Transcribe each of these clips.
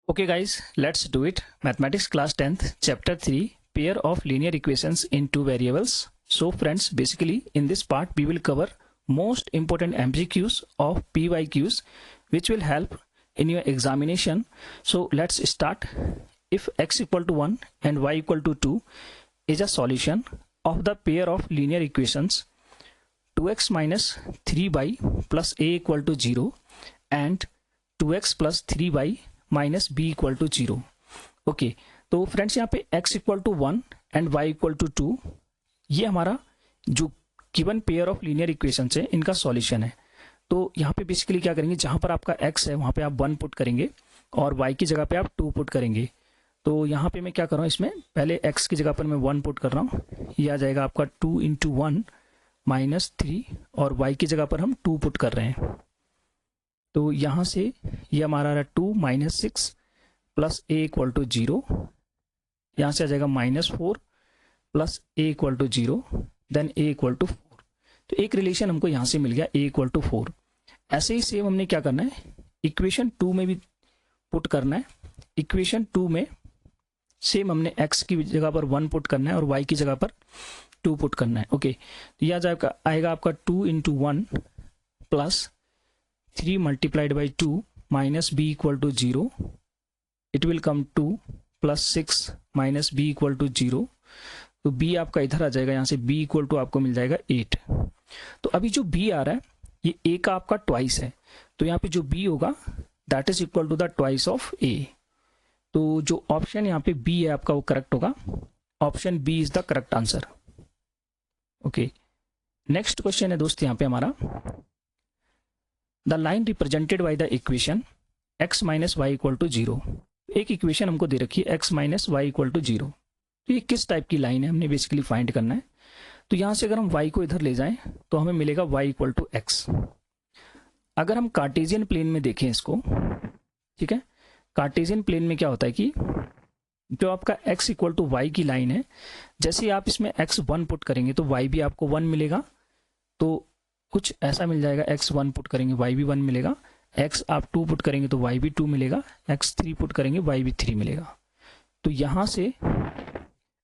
Okay guys, let's do it. Mathematics class 10th, chapter 3, pair of linear equations in two variables. So friends, basically in this part we will cover most important MCQs of PYQs which will help in your examination. So let's start. If x equal to 1 and y equal to 2 is a solution of the pair of linear equations 2x minus 3y plus a equal to 0 and 2x plus 3y minus b equal to 0। Okay, तो friends यहाँ पे x equal to 1 and y equal to 2 ये हमारा जो given pair of linear equations है इनका solution है। तो यहाँ पे बेसिकली क्या करेंगे, जहाँ पर आपका x है वहाँ पे आप 1 पुट करेंगे और y की जगह पे आप 2 पुट करेंगे। तो यहाँ पे मैं क्या कर रहा हूँ, इसमें पहले x की जगह पर मैं 1 पुट कर रहा हूँ, ये आ जाएगा आपका 2 इंटू 1 माइनस 3 और y की जगह पर हम 2 पुट कर रहे हैं। तो यहाँ से ये हमारा रहा 2 minus 6 plus a equal to 0, यहाँ से आ जाएगा minus 4 plus a equal to 0 then a equal to 4। तो एक रिलेशन हमको यहाँ से मिल गया ए इक्वल टू 4। ऐसे ही सेम हमने क्या करना है, इक्वेशन 2 में भी पुट करना है। इक्वेशन 2 में सेम हमने x की जगह पर 1 पुट करना है और y की जगह पर 2 पुट करना है। ओके, तो यह आएगा आपका 2 into 1 plus 3 multiplied by 2 minus b equal to 0, it will come 2 plus 6 minus b equal to 0। तो b आपका इधर आ जाएगा, यहाँ से b equal to आपको मिल जाएगा 8। तो अभी जो b आ रहा है ये a का आपका ट्वाइस है, तो यहाँ पे जो b होगा that is equal to the twice of a। तो जो ऑप्शन यहाँ पे b है आपका वो करेक्ट होगा, option b is the correct answer. Okay, next question है दोस्त यहाँ पे हमारा, the line represented by the equation x minus y equal to 0। एक इक्वेशन हमको दे रखी है x minus y equal to 0। तो ये किस टाइप की लाइन है हमने बेसिकली फाइंड करना है। तो यहाँ से अगर हम y को इधर ले जाएं तो हमें मिलेगा y इक्वल टू x। अगर हम कार्टेशियन प्लेन में देखें इसको, ठीक है, कार्टेशियन प्लेन में क्या होता है कि जो आपका x इक्वल टू वाई की लाइन है, जैसे आप इसमें x 1 पुट करेंगे तो y भी आपको 1 मिलेगा। तो कुछ ऐसा मिल जाएगा, x 1 पुट करेंगे y भी 1 मिलेगा, x आप 2 पुट करेंगे तो y भी 2 मिलेगा, x 3 पुट करेंगे y भी 3 मिलेगा। तो यहाँ से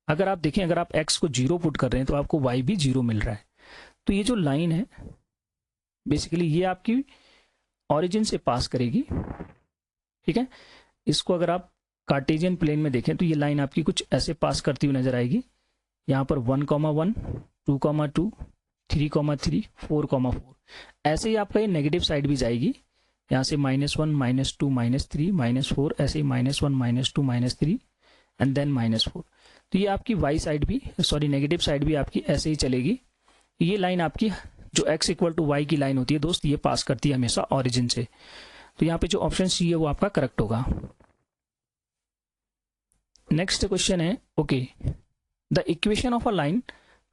अगर आप देखें, अगर आप x को 0 पुट कर रहे हैं तो आपको y भी 0 मिल रहा है। तो ये जो लाइन है बेसिकली ये आपकी ऑरिजिन से पास करेगी, ठीक है। इसको अगर आप कार्टेशियन प्लेन में देखें तो ये लाइन आपकी कुछ ऐसे पास करती हुई नजर आएगी। यहाँ पर 1,1 2,2 3,3 4,4 ऐसे ही आपका ये नेगेटिव साइड भी जाएगी, यहाँ से -1 -2 -3 -4 ऐसे ही -1 -2 -3 एंड देन -4। तो ये आपकी वाई साइड भी नेगेटिव साइड भी आपकी ऐसे ही चलेगी। ये लाइन आपकी जो x इक्वल टू वाई की लाइन होती है दोस्त, ये पास करती है हमेशा ऑरिजिन से। तो यहाँ पे जो ऑप्शन सी है वो आपका करेक्ट होगा। नेक्स्ट क्वेश्चन है, okay, the equation of a line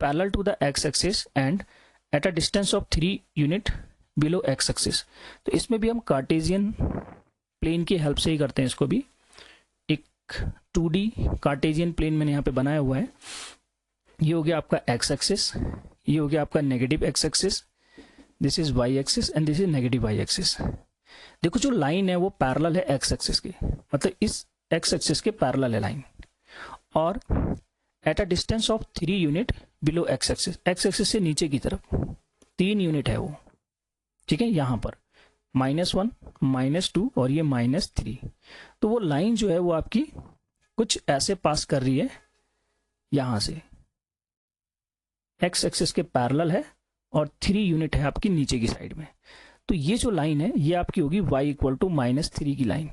parallel to the x axis and at a distance of 3 unit below x axis. तो इसमें भी हम कार्टेशियन प्लेन की हेल्प से ही करते हैं इसको भी। एक 2D कार्टेशियन प्लेन मैंने यहाँ पे बनाया हुआ है। ये हो गया आपका x एक्सिस, ये हो गया आपका negative x axis, this is y axis and this is negative y axis. देखो जो लाइन है वो पैरेलल है x एक्सिस के, मतलब इस x एक्सिस के पैरेलल है लाइन, और eight a distance of 3 unit below x axis से नीचे की तरफ 3 यूनिट है वो, ठीक है। यहाँ पर -1 -2 और ये -3। तो वो लाइन जो है वो आपकी कुछ ऐसे पास कर रही है, यहाँ से x एक्सिस के पैरेलल है और 3 यूनिट है आपकी नीचे की साइड में। तो ये जो लाइन है ये आपकी होगी y इक्वल टू -3 की लाइन,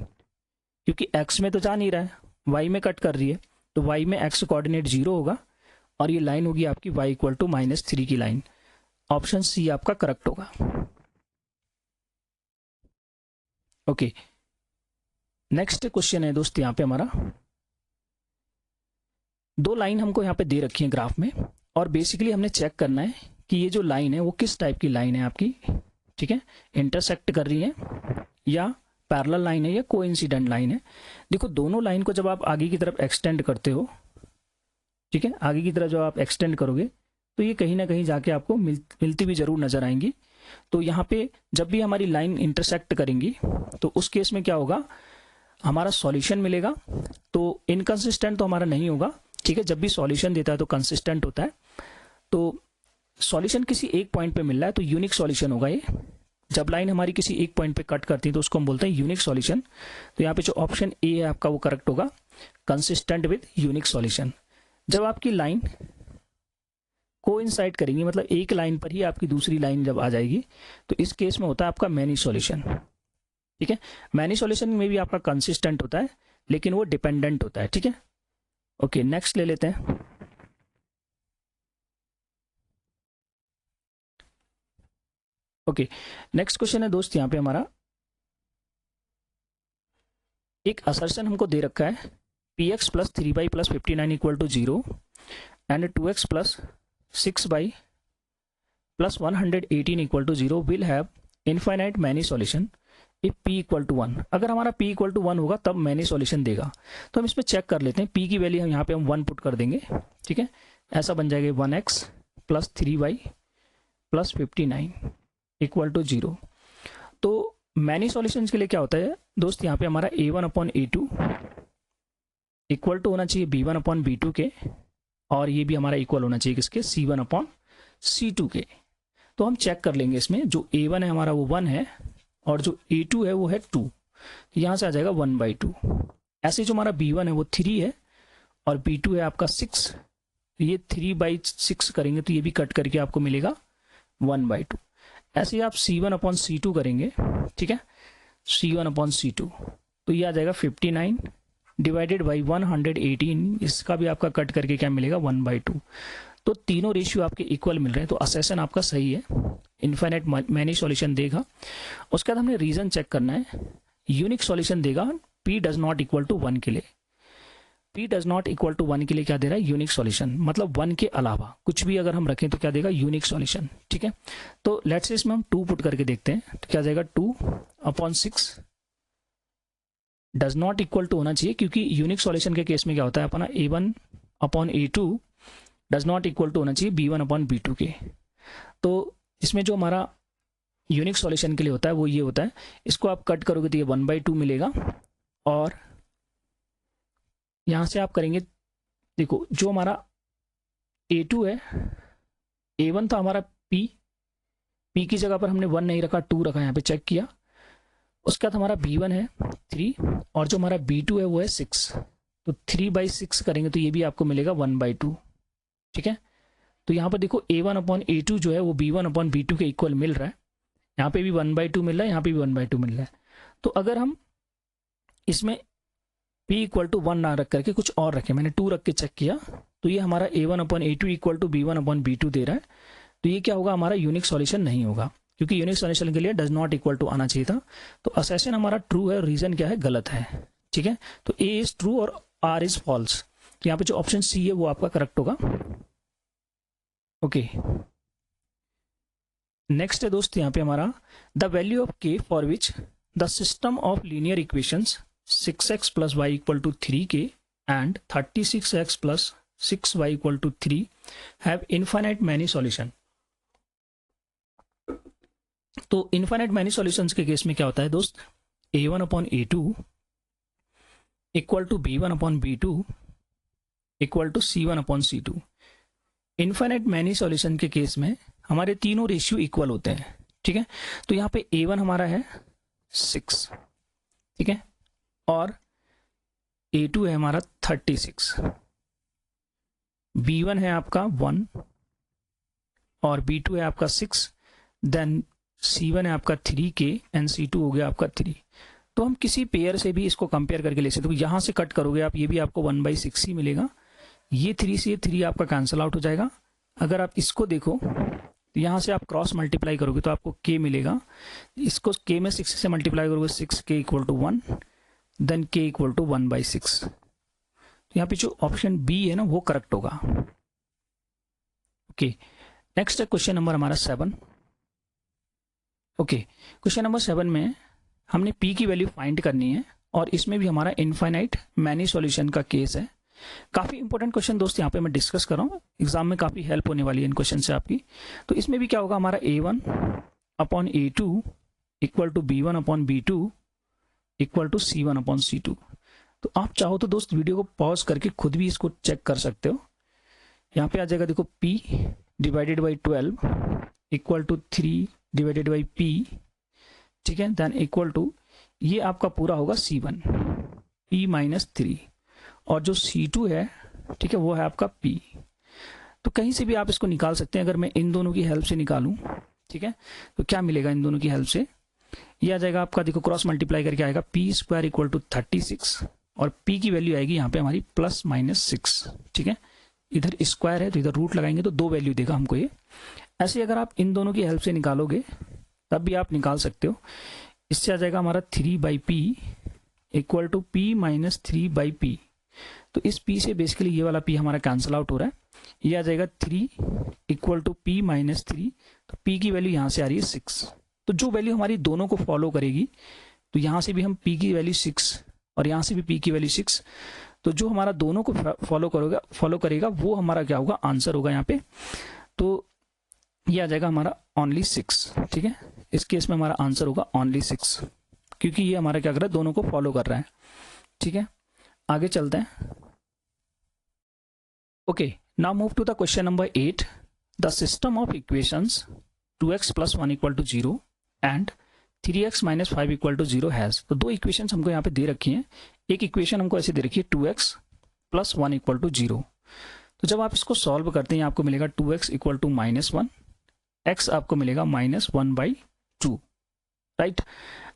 क्योंकि x में तो जा नहीं रहा है, y में कट कर रही है। तो y में x कोऑर्डिनेट 0 होगा और ये लाइन होगी आपकी y इक्वल टू -3 की लाइन। ऑप्शन सी आपका करेक्ट होगा। ओके, नेक्स्ट क्वेश्चन है दोस्त यहाँ पे हमारा, दो लाइन हमको यहाँ पे दे रखी है ग्राफ में, और बेसिकली हमने चेक करना है कि ये जो लाइन है वो किस टाइप की लाइन है आपकी, ठीक है, इंटरसेक्ट कर रही है या पैरेलल लाइन है या कोइंसिडेंट लाइन है। देखो दोनों लाइन को जब आप आगे की तरफ एक्सटेंड करते हो, ठीक है, आगे की तरफ जब आप एक्सटेंड करोगे तो ये कहीं ना कहीं जाके आपको मिलती भी जरूर नजर आएंगी। तो यहाँ पे जब भी हमारी लाइन इंटरसेक्ट करेंगी तो उस केस में क्या होगा, हमारा सॉल्यूशन मिलेगा। तो इनकंसिस्टेंट तो हमारा नहीं होगा, ठीक है। जब भी सॉल्यूशन देता है तो कंसिस्टेंट होता है। तो सॉल्यूशन किसी एक पॉइंट पे मिल रहा है तो यूनिक सॉल्यूशन होगा ये। जब लाइन हमारी किसी एक पॉइंट पे कट करती है तो उसको हम बोलते हैं यूनिक सॉल्यूशन। तो यहाँ पे जो ऑप्शन ए है आपका वो करेक्ट होगा, कंसिस्टेंट विद यूनिक सॉल्यूशन। जब आपकी लाइन कोइंसाइड करेंगी, मतलब एक लाइन पर ही आपकी दूसरी लाइन जब आ जाएगी, तो इस केस में होता है आपका मैनी सॉल्यूशन, ठीक है। मैनी सॉल्यूशन में भी आपका कंसिस्टेंट होता है, लेकिन वो डिपेंडेंट होता है, ठीक है। ओके, नेक्स्ट ले लेते हैं। ओके, नेक्स्ट क्वेश्चन है दोस्त, यहाँ पे हमारा एक असर्शन हमको दे रखा है, p x plus 3y plus 59 equal to 0 and 2x plus 6y plus 118 equal to 0 will have infinite many solution if p equal to 1। अगर हमारा p इक्वल टू 1 होगा तब मैनी सॉल्यूशन देगा। तो हम इसमें चेक कर लेते हैं, p की वैल्यू हम यहाँ पे हम 1 पुट कर देंगे, ठीक है। ऐसा बन जाएगा 1x plus 3y plus 59 equal to 0। तो मैनी सॉल्यूशंस के लिए क्या होता है दोस्त, यहाँ पे हमारा a1 upon a2 equal to होना चाहिए b1 अपॉन b2 के, और ये भी हमारा इक्वल होना चाहिए किसके, c1 अपॉन c2 के। तो हम चेक कर लेंगे, इसमें जो a1 है हमारा वो 1 है और जो a2 है वो है 2, यहाँ से आ जाएगा 1/2। ऐसे जो हमारा b1 है वो 3 है और b2 है आपका 6, ये 3/6 करेंगे तो ये भी कट करके आपको मिलेगा 1/2। ऐसे ही आप c1 अपॉन c2 करेंगे, ठीक है, c1 अपॉन c2, तो ये आ जाएगा 59 डिवाइडेड बाई 118, इसका भी आपका कट करके क्या मिलेगा 1/2। तो तीनों रेशियो आपके इक्वल मिल रहे हैं, तो असेसन आपका सही है, इनफाइनाइट मैनी सॉल्यूशन देगा। उसके बाद हमने रीजन चेक करना है, यूनिक सॉल्यूशन देगा p does not equal to 1 के लिए। p does not equal to 1 के लिए क्या दे रहा है, यूनिक सॉल्यूशन, मतलब 1 के अलावा कुछ भी अगर हम रखें तो क्या देगा, यूनिक सॉल्यूशन, ठीक है। तो लेट्स से इसमें हम 2 पुट करके देखते हैं, तो क्या जाएगा 2 upon 6 does not equal to होना चाहिए, क्योंकि यूनिक सॉल्यूशन के केस में क्या होता है अपना a1 upon a2 does not equal to होना चाहिए b1 अपॉन b2 के। तो इसमें जो हमारा यूनिक सॉल्यूशन के लिए होता है वो ये होता है, इसको आप कट करोगे तो ये 1/2 मिलेगा, और यहाँ से आप करेंगे, देखो जो हमारा a2 है, a1 था हमारा p की जगह पर हमने 1 नहीं रखा, 2 रखा, यहाँ पे चेक किया। उसके बाद हमारा b1 है 3 और जो हमारा b2 है वो है 6, तो 3/6 करेंगे तो ये भी आपको मिलेगा 1/2, ठीक है। तो यहाँ पर देखो a1 अपॉन a2 जो है वो b1 अपॉन b2 के इक्वल मिल रहा है, यहाँ पे भी 1/2 मिल रहा है, यहाँ पे भी 1/2 मिल रहा है। तो अगर हम इसमें p इक्वल टू 1 ना रख करके कुछ और रखें, मैंने 2 रख के चेक किया, तो ये हमारा a1 upon a2 equal to b1 upon b2 दे रहा है। तो ये क्या होगा, हमारा यूनिक सॉल्यूशन नहीं होगा, क्योंकि यूनिक सॉल्यूशन के लिए डज नॉट इक्वल टू आना चाहिए था। तो असेसन हमारा ट्रू है, रीजन क्या है, गलत है, ठीक है। तो a इज ट्रू और r इज फॉल्स। तो यहाँ पे जो ऑप्शन सी है वो आपका करेक्ट होगा। ओके, नेक्स्ट है दोस्त यहाँ पे हमारा the value of k for which the system of linear equations 6x plus y equal to 3k and 36x plus 6y equal to 3 have infinite many solution. तो इनफाइनाइट मैनी सॉल्यूशंस के case में क्या होता है दोस्त, a1 upon a2 equal to b1 upon b2 equal to c1 upon c2। Infinite many solution के case में हमारे तीनों रेशियो इक्वल होते हैं, ठीक है। तो यहाँ पे a1 हमारा है 6, ठीक है, और a2 है हमारा 36, b1 है आपका 1 और b2 है आपका 6, देन c1 है आपका 3k एंड c2 हो गया आपका 3। तो हम किसी पेयर से भी इसको कंपेयर करके ले सकते हो, यहाँ से कट करोगे आप, ये भी आपको 1/6 ही मिलेगा, ये 3 से ये 3 आपका कैंसिल आउट हो जाएगा। अगर आप इसको देखो तो यहाँ से आप क्रॉस मल्टीप्लाई करोगे तो आपको k मिलेगा, इसको k में 6 से मल्टीप्लाई करोगे 6k equal to 1, then k equal to 1/6। तो यहाँ पे जो ऑप्शन बी है ना वो करेक्ट होगा। ओके, नेक्स्ट है क्वेश्चन नंबर हमारा 7। ओके, क्वेश्चन नंबर 7 में हमने p की वैल्यू फाइंड करनी है और इसमें भी हमारा इनफाइनाइट मैनी सॉल्यूशन का केस है। काफ़ी इंपॉर्टेंट क्वेश्चन दोस्त यहाँ पे मैं डिस्कस कर रहा हूँ, एग्जाम में काफ़ी हेल्प होने वाली है इन क्वेश्चन से आपकी। तो इसमें भी क्या होगा, हमारा a1 upon a2 equal to b1 upon b2 equal to C1/C2। तो आप चाहो तो दोस्त वीडियो को पॉज करके खुद भी इसको चेक कर सकते हो। यहाँ पे आ जाएगा देखो P divided by 12 equal to 3 divided by P, ठीक है, देन इक्वल टू ये आपका पूरा होगा C1 P-3 और जो C2 है, ठीक है, वो है आपका P। तो कहीं से भी आप इसको निकाल सकते हैं। अगर मैं इन दोनों की हेल्प से निकालूं, ठीक है, तो क्या मिलेगा इन दोनों की हेल्प से, ये आ जाएगा आपका देखो क्रॉस मल्टीप्लाई करके आएगा P² इक्वल टू 36 और P की वैल्यू आएगी यहाँ पे हमारी +-6, ठीक है, इधर स्क्वायर है तो इधर रूट लगाएंगे तो 2 वैल्यू देगा हमको ये। ऐसे अगर आप इन दोनों की हेल्प से निकालोगे तब भी आप निकाल सकते हो। इससे आ जाएगा हमारा 3/P इक्वल टू P-3/P। तो इस P से बेसिकली ये वाला P हमारा कैंसिल आउट हो रहा है, ये आ जाएगा 3 इक्वल टू P-3। तो P की वैल्यू यहाँ से आ रही है 6। तो जो वैल्यू हमारी दोनों को फॉलो करेगी, तो यहाँ से भी हम P की वैल्यू 6 और यहाँ से भी P की वैल्यू 6, तो जो हमारा दोनों को फॉलो करेगा वो हमारा क्या होगा, आंसर होगा यहाँ पे। तो ये आ जाएगा हमारा ओनली 6, ठीक है, इस केस में हमारा आंसर होगा ओनली 6 क्योंकि ये हमारा क्या कर रहा है, दोनों को फॉलो कर रहा है, ठीक है। आगे चलते हैं। Okay, now move to the question number 8। The system of equations 2x + 1 = 0 and 3x - 5 = 0 has. तो दो इक्वेशन हमको यहाँ पे दे रखी हैं। एक इक्वेशन हमको ऐसे दे रखी है 2x + 1 = 0। तो जब आप इसको सॉल्व करते हैं आपको मिलेगा 2x = -1, x आपको मिलेगा -1/2, राइट।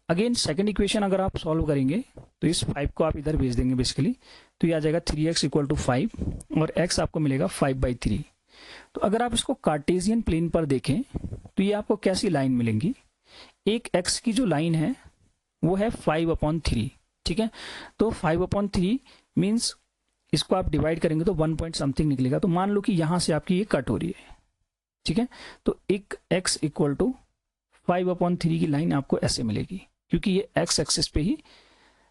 अगेन सेकंड इक्वेशन अगर आप सॉल्व करेंगे तो इस 5 को आप इधर भेज देंगे बेसिकली, तो ये आ जाएगा 3x = 5 और x आपको मिलेगा 5/3। तो अगर आप इसको कार्टेशियन प्लेन पर देखें तो ये आपको कैसी लाइन मिलेंगी, एक x की जो लाइन है वो है 5/3, ठीक है। तो 5/3 मीन्स इसको आप डिवाइड करेंगे तो 1 पॉइंट समथिंग निकलेगा। तो मान लो कि यहां से आपकी ये कट हो रही है, ठीक है, तो एक x = 5/3 की लाइन आपको ऐसे मिलेगी क्योंकि ये x एक्सिस पे ही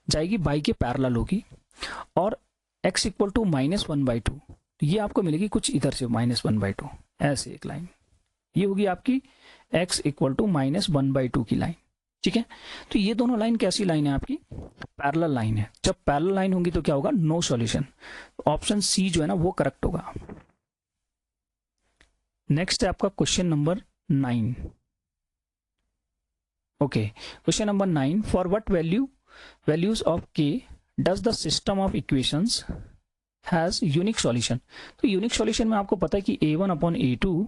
जाएगी, बाई के पैरेलल होगी। और x = -1/2, तो ये आपको मिलेगी कुछ इधर से -1/2, ऐसे एक लाइन, ये होगी आपकी x = -1/2 की लाइन, ठीक है। तो ये दोनों लाइन कैसी लाइन है, आपकी पैरेलल लाइन है। जब पैरेलल लाइन होंगी तो क्या होगा, नो सॉल्यूशन। ऑप्शन सी जो है ना वो करेक्ट होगा। नेक्स्ट है आपका question number 9। Okay, question number 9, for what values of k does the system of equations has unique solution. तो यूनिक सॉल्यूशन में आपको पता है कि a1/a2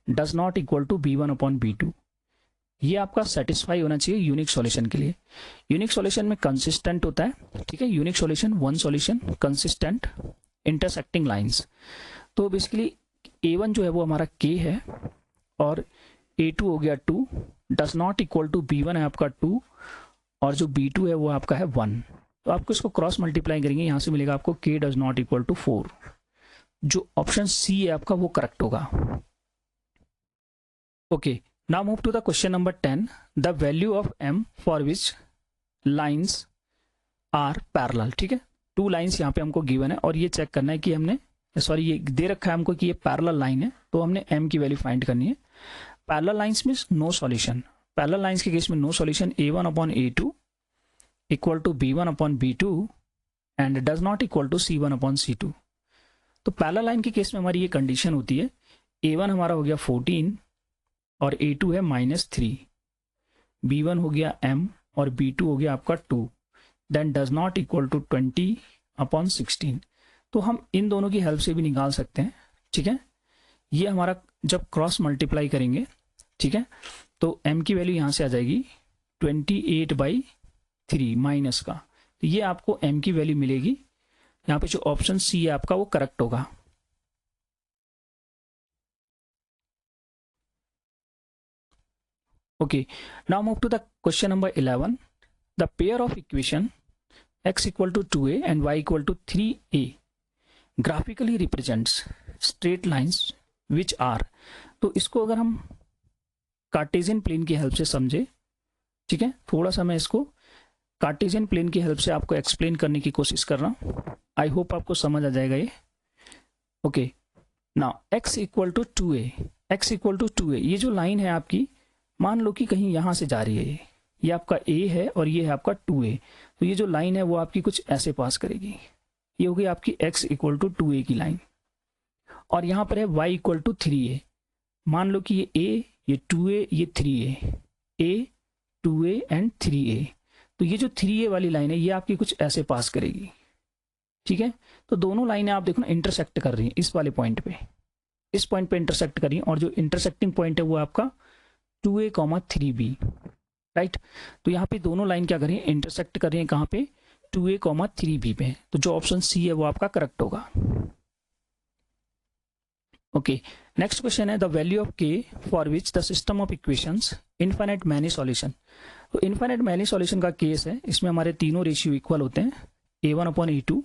does not equal to b1/b2। ये आपका सेटिस्फाई होना चाहिए यूनिक सॉल्यूशन के लिए। यूनिक सॉल्यूशन में कंसिस्टेंट होता है, ठीक है, unique solution, one solution, consistent, intersecting lines. तो बेसिकली a1 जो है वो हमारा k है और a2 हो गया 2, does not equal to b1 है आपका 2 और जो b2 है वो आपका है 1। तो आपको इसको क्रॉस मल्टीप्लाई करेंगे, यहां से मिलेगा आपको k does not equal to 4। जो ऑप्शन सी है आपका वो करेक्ट होगा। Okay, now move to the question number 10। The value of m for which lines are parallel, ठीक है, 2 लाइंस यहाँ पे हमको गिवन है और ये चेक करना है कि हमने, सॉरी ये दे रखा है हमको कि ये पैरेलल लाइन है, तो हमने m की वैल्यू फाइंड करनी है। Parallel lines means no solution. Parallel lines के केस में no solution, a1/a2 equal to b1/b2 and does not equal to c1/c2। तो पैरेलल लाइन के केस में हमारी ये कंडीशन होती है, a1 हमारा हो गया 14 और a2 है -3, b1 हो गया m और b2 हो गया आपका 2, then does not equal to 20/16। तो हम इन दोनों की हेल्प से भी निकाल सकते हैं, ठीक है। ये हमारा जब क्रॉस मल्टीप्लाई करेंगे, ठीक है, तो m की वैल्यू यहाँ से आ जाएगी 28/3 माइनस का, तो ये आपको m की वैल्यू मिलेगी। यहाँ पे जो ऑप्शन सी है आपका वो करेक्ट होगा। Okay, now move to the question number 11। The pair of equation x = 2a and y = 3a graphically represents straight lines which are. तो इसको अगर हम कार्टेशियन प्लेन की हेल्प से समझे, ठीक है, थोड़ा सा मैं इसको कार्टेशियन प्लेन की हेल्प से आपको एक्सप्लेन करने की कोशिश कर रहा हूं। आई होप आपको समझ आ जाएगा ये। Okay, now x = 2a, x = 2a, ये जो लाइन है आपकी, मान लो कि कहीं यहां से जा रही है, ये आपका a है और ये है आपका 2a। तो ये जो लाइन है वो आपकी कुछ ऐसे पास करेगी, ये होगी आपकी x इक्वल टू 2a की लाइन, और यहाँ पर है y इक्वल टू 3a। मान लो कि ये a, ये 2a, ये 3a, a 2a and 3a। तो ये जो 3a वाली लाइन है ये आपकी कुछ ऐसे पास करेगी, ठीक है। तो दोनों लाइनें आप देखो ना इंटरसेक्ट कर रही हैं इस वाले पॉइंट पे, इस पॉइंट पे इंटरसेक्ट कर रही हैं, और जो इंटरसेक्टिंग पॉइंट है वो आपका 2a, 3b, राइट। तो यहाँ पे दोनों लाइन क्या कर रही है, इंटरसेक्ट कर रही है कहाँ पे, 2a, 3b पे। तो जो ऑप्शन सी है वो आपका करेक्ट होगा। ओके, नेक्स्ट क्वेश्चन है the value of k for which the system of equations infinite many solution. तो इनफाइनाइट मैनी सॉल्यूशन का केस है, इसमें हमारे तीनों रेशियो इक्वल होते हैं, a1/a2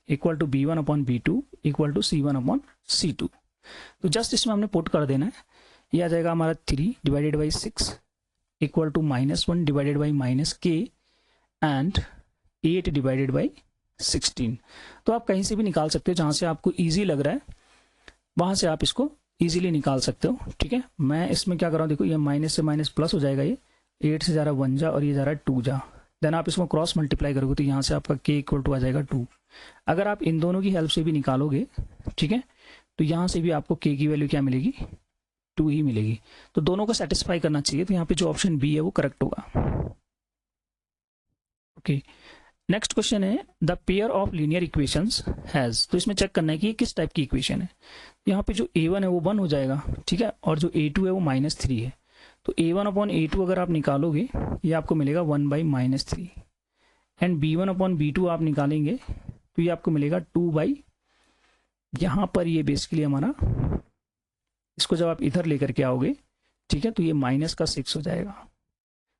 equal to b1/b2 equal to c1/c2। तो जस्ट इसमें हमने पुट कर देना है, ये आ जाएगा हमारा 3 divided by 6 equal to -1 divided by -k and 8 divided by 16। तो आप कहीं से भी निकाल सकते हो, जहाँ से आपको ईजी लग रहा है वहाँ से आप इसको ईजिली निकाल सकते हो, ठीक है। मैं इसमें क्या कर रहा हूँ, देखो ये माइनस से माइनस प्लस हो जाएगा, ये 8 से जा रहा 1 जा और ये जा रहा 2 जा। देन आप इसको क्रॉस मल्टीप्लाई करोगे तो यहाँ से आपका k इक्वल टू आ जाएगा 2। अगर आप इन दोनों की हेल्प से भी निकालोगे, ठीक है, तो यहाँ से भी आपको k की वैल्यू क्या मिलेगी, 2 ही मिलेगी। तो दोनों को सेटिस्फाई करना चाहिए, तो यहाँ पे जो ऑप्शन बी है वो करेक्ट होगा। ओके, नेक्स्ट क्वेश्चन है the pair of linear equations has. तो इसमें चेक करना है कि ये किस टाइप की इक्वेशन है। यहाँ पे जो a1 है वो 1 हो जाएगा, ठीक है, और जो a2 है वो -3 है। तो a1/a2 अगर आप निकालोगे ये आपको मिलेगा 1/-3, एंड b1/b2 आप निकालेंगे तो ये आपको मिलेगा 2/, यहाँ पर ये बेसिकली हमारा, इसको जब आप इधर लेकर के आओगे, ठीक है, तो ये -6 हो जाएगा।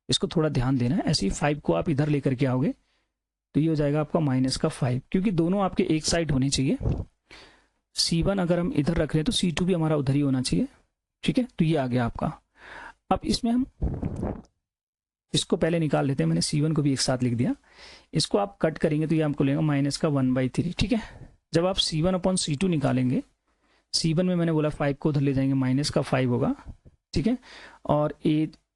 इसको थोड़ा ध्यान देना है। ऐसे ही 5 को आप इधर लेकर के आओगे तो ये हो जाएगा आपका -5, क्योंकि दोनों आपके एक साइड होने चाहिए। C1 अगर हम इधर रख रहे हैं तो C2 भी हमारा उधर ही होना चाहिए, ठीक है। तो ये आ गया आपका। अब इसमें हम इसको पहले निकाल लेते हैं, मैंने C1 को भी एक साथ लिख दिया। इसको आप कट करेंगे तो ये आपको लेगा -1/3, ठीक है। जब आप C1/C2 निकालेंगे, C1 में मैंने बोला 5 को उधर ले जाएंगे, -5 होगा, ठीक है, और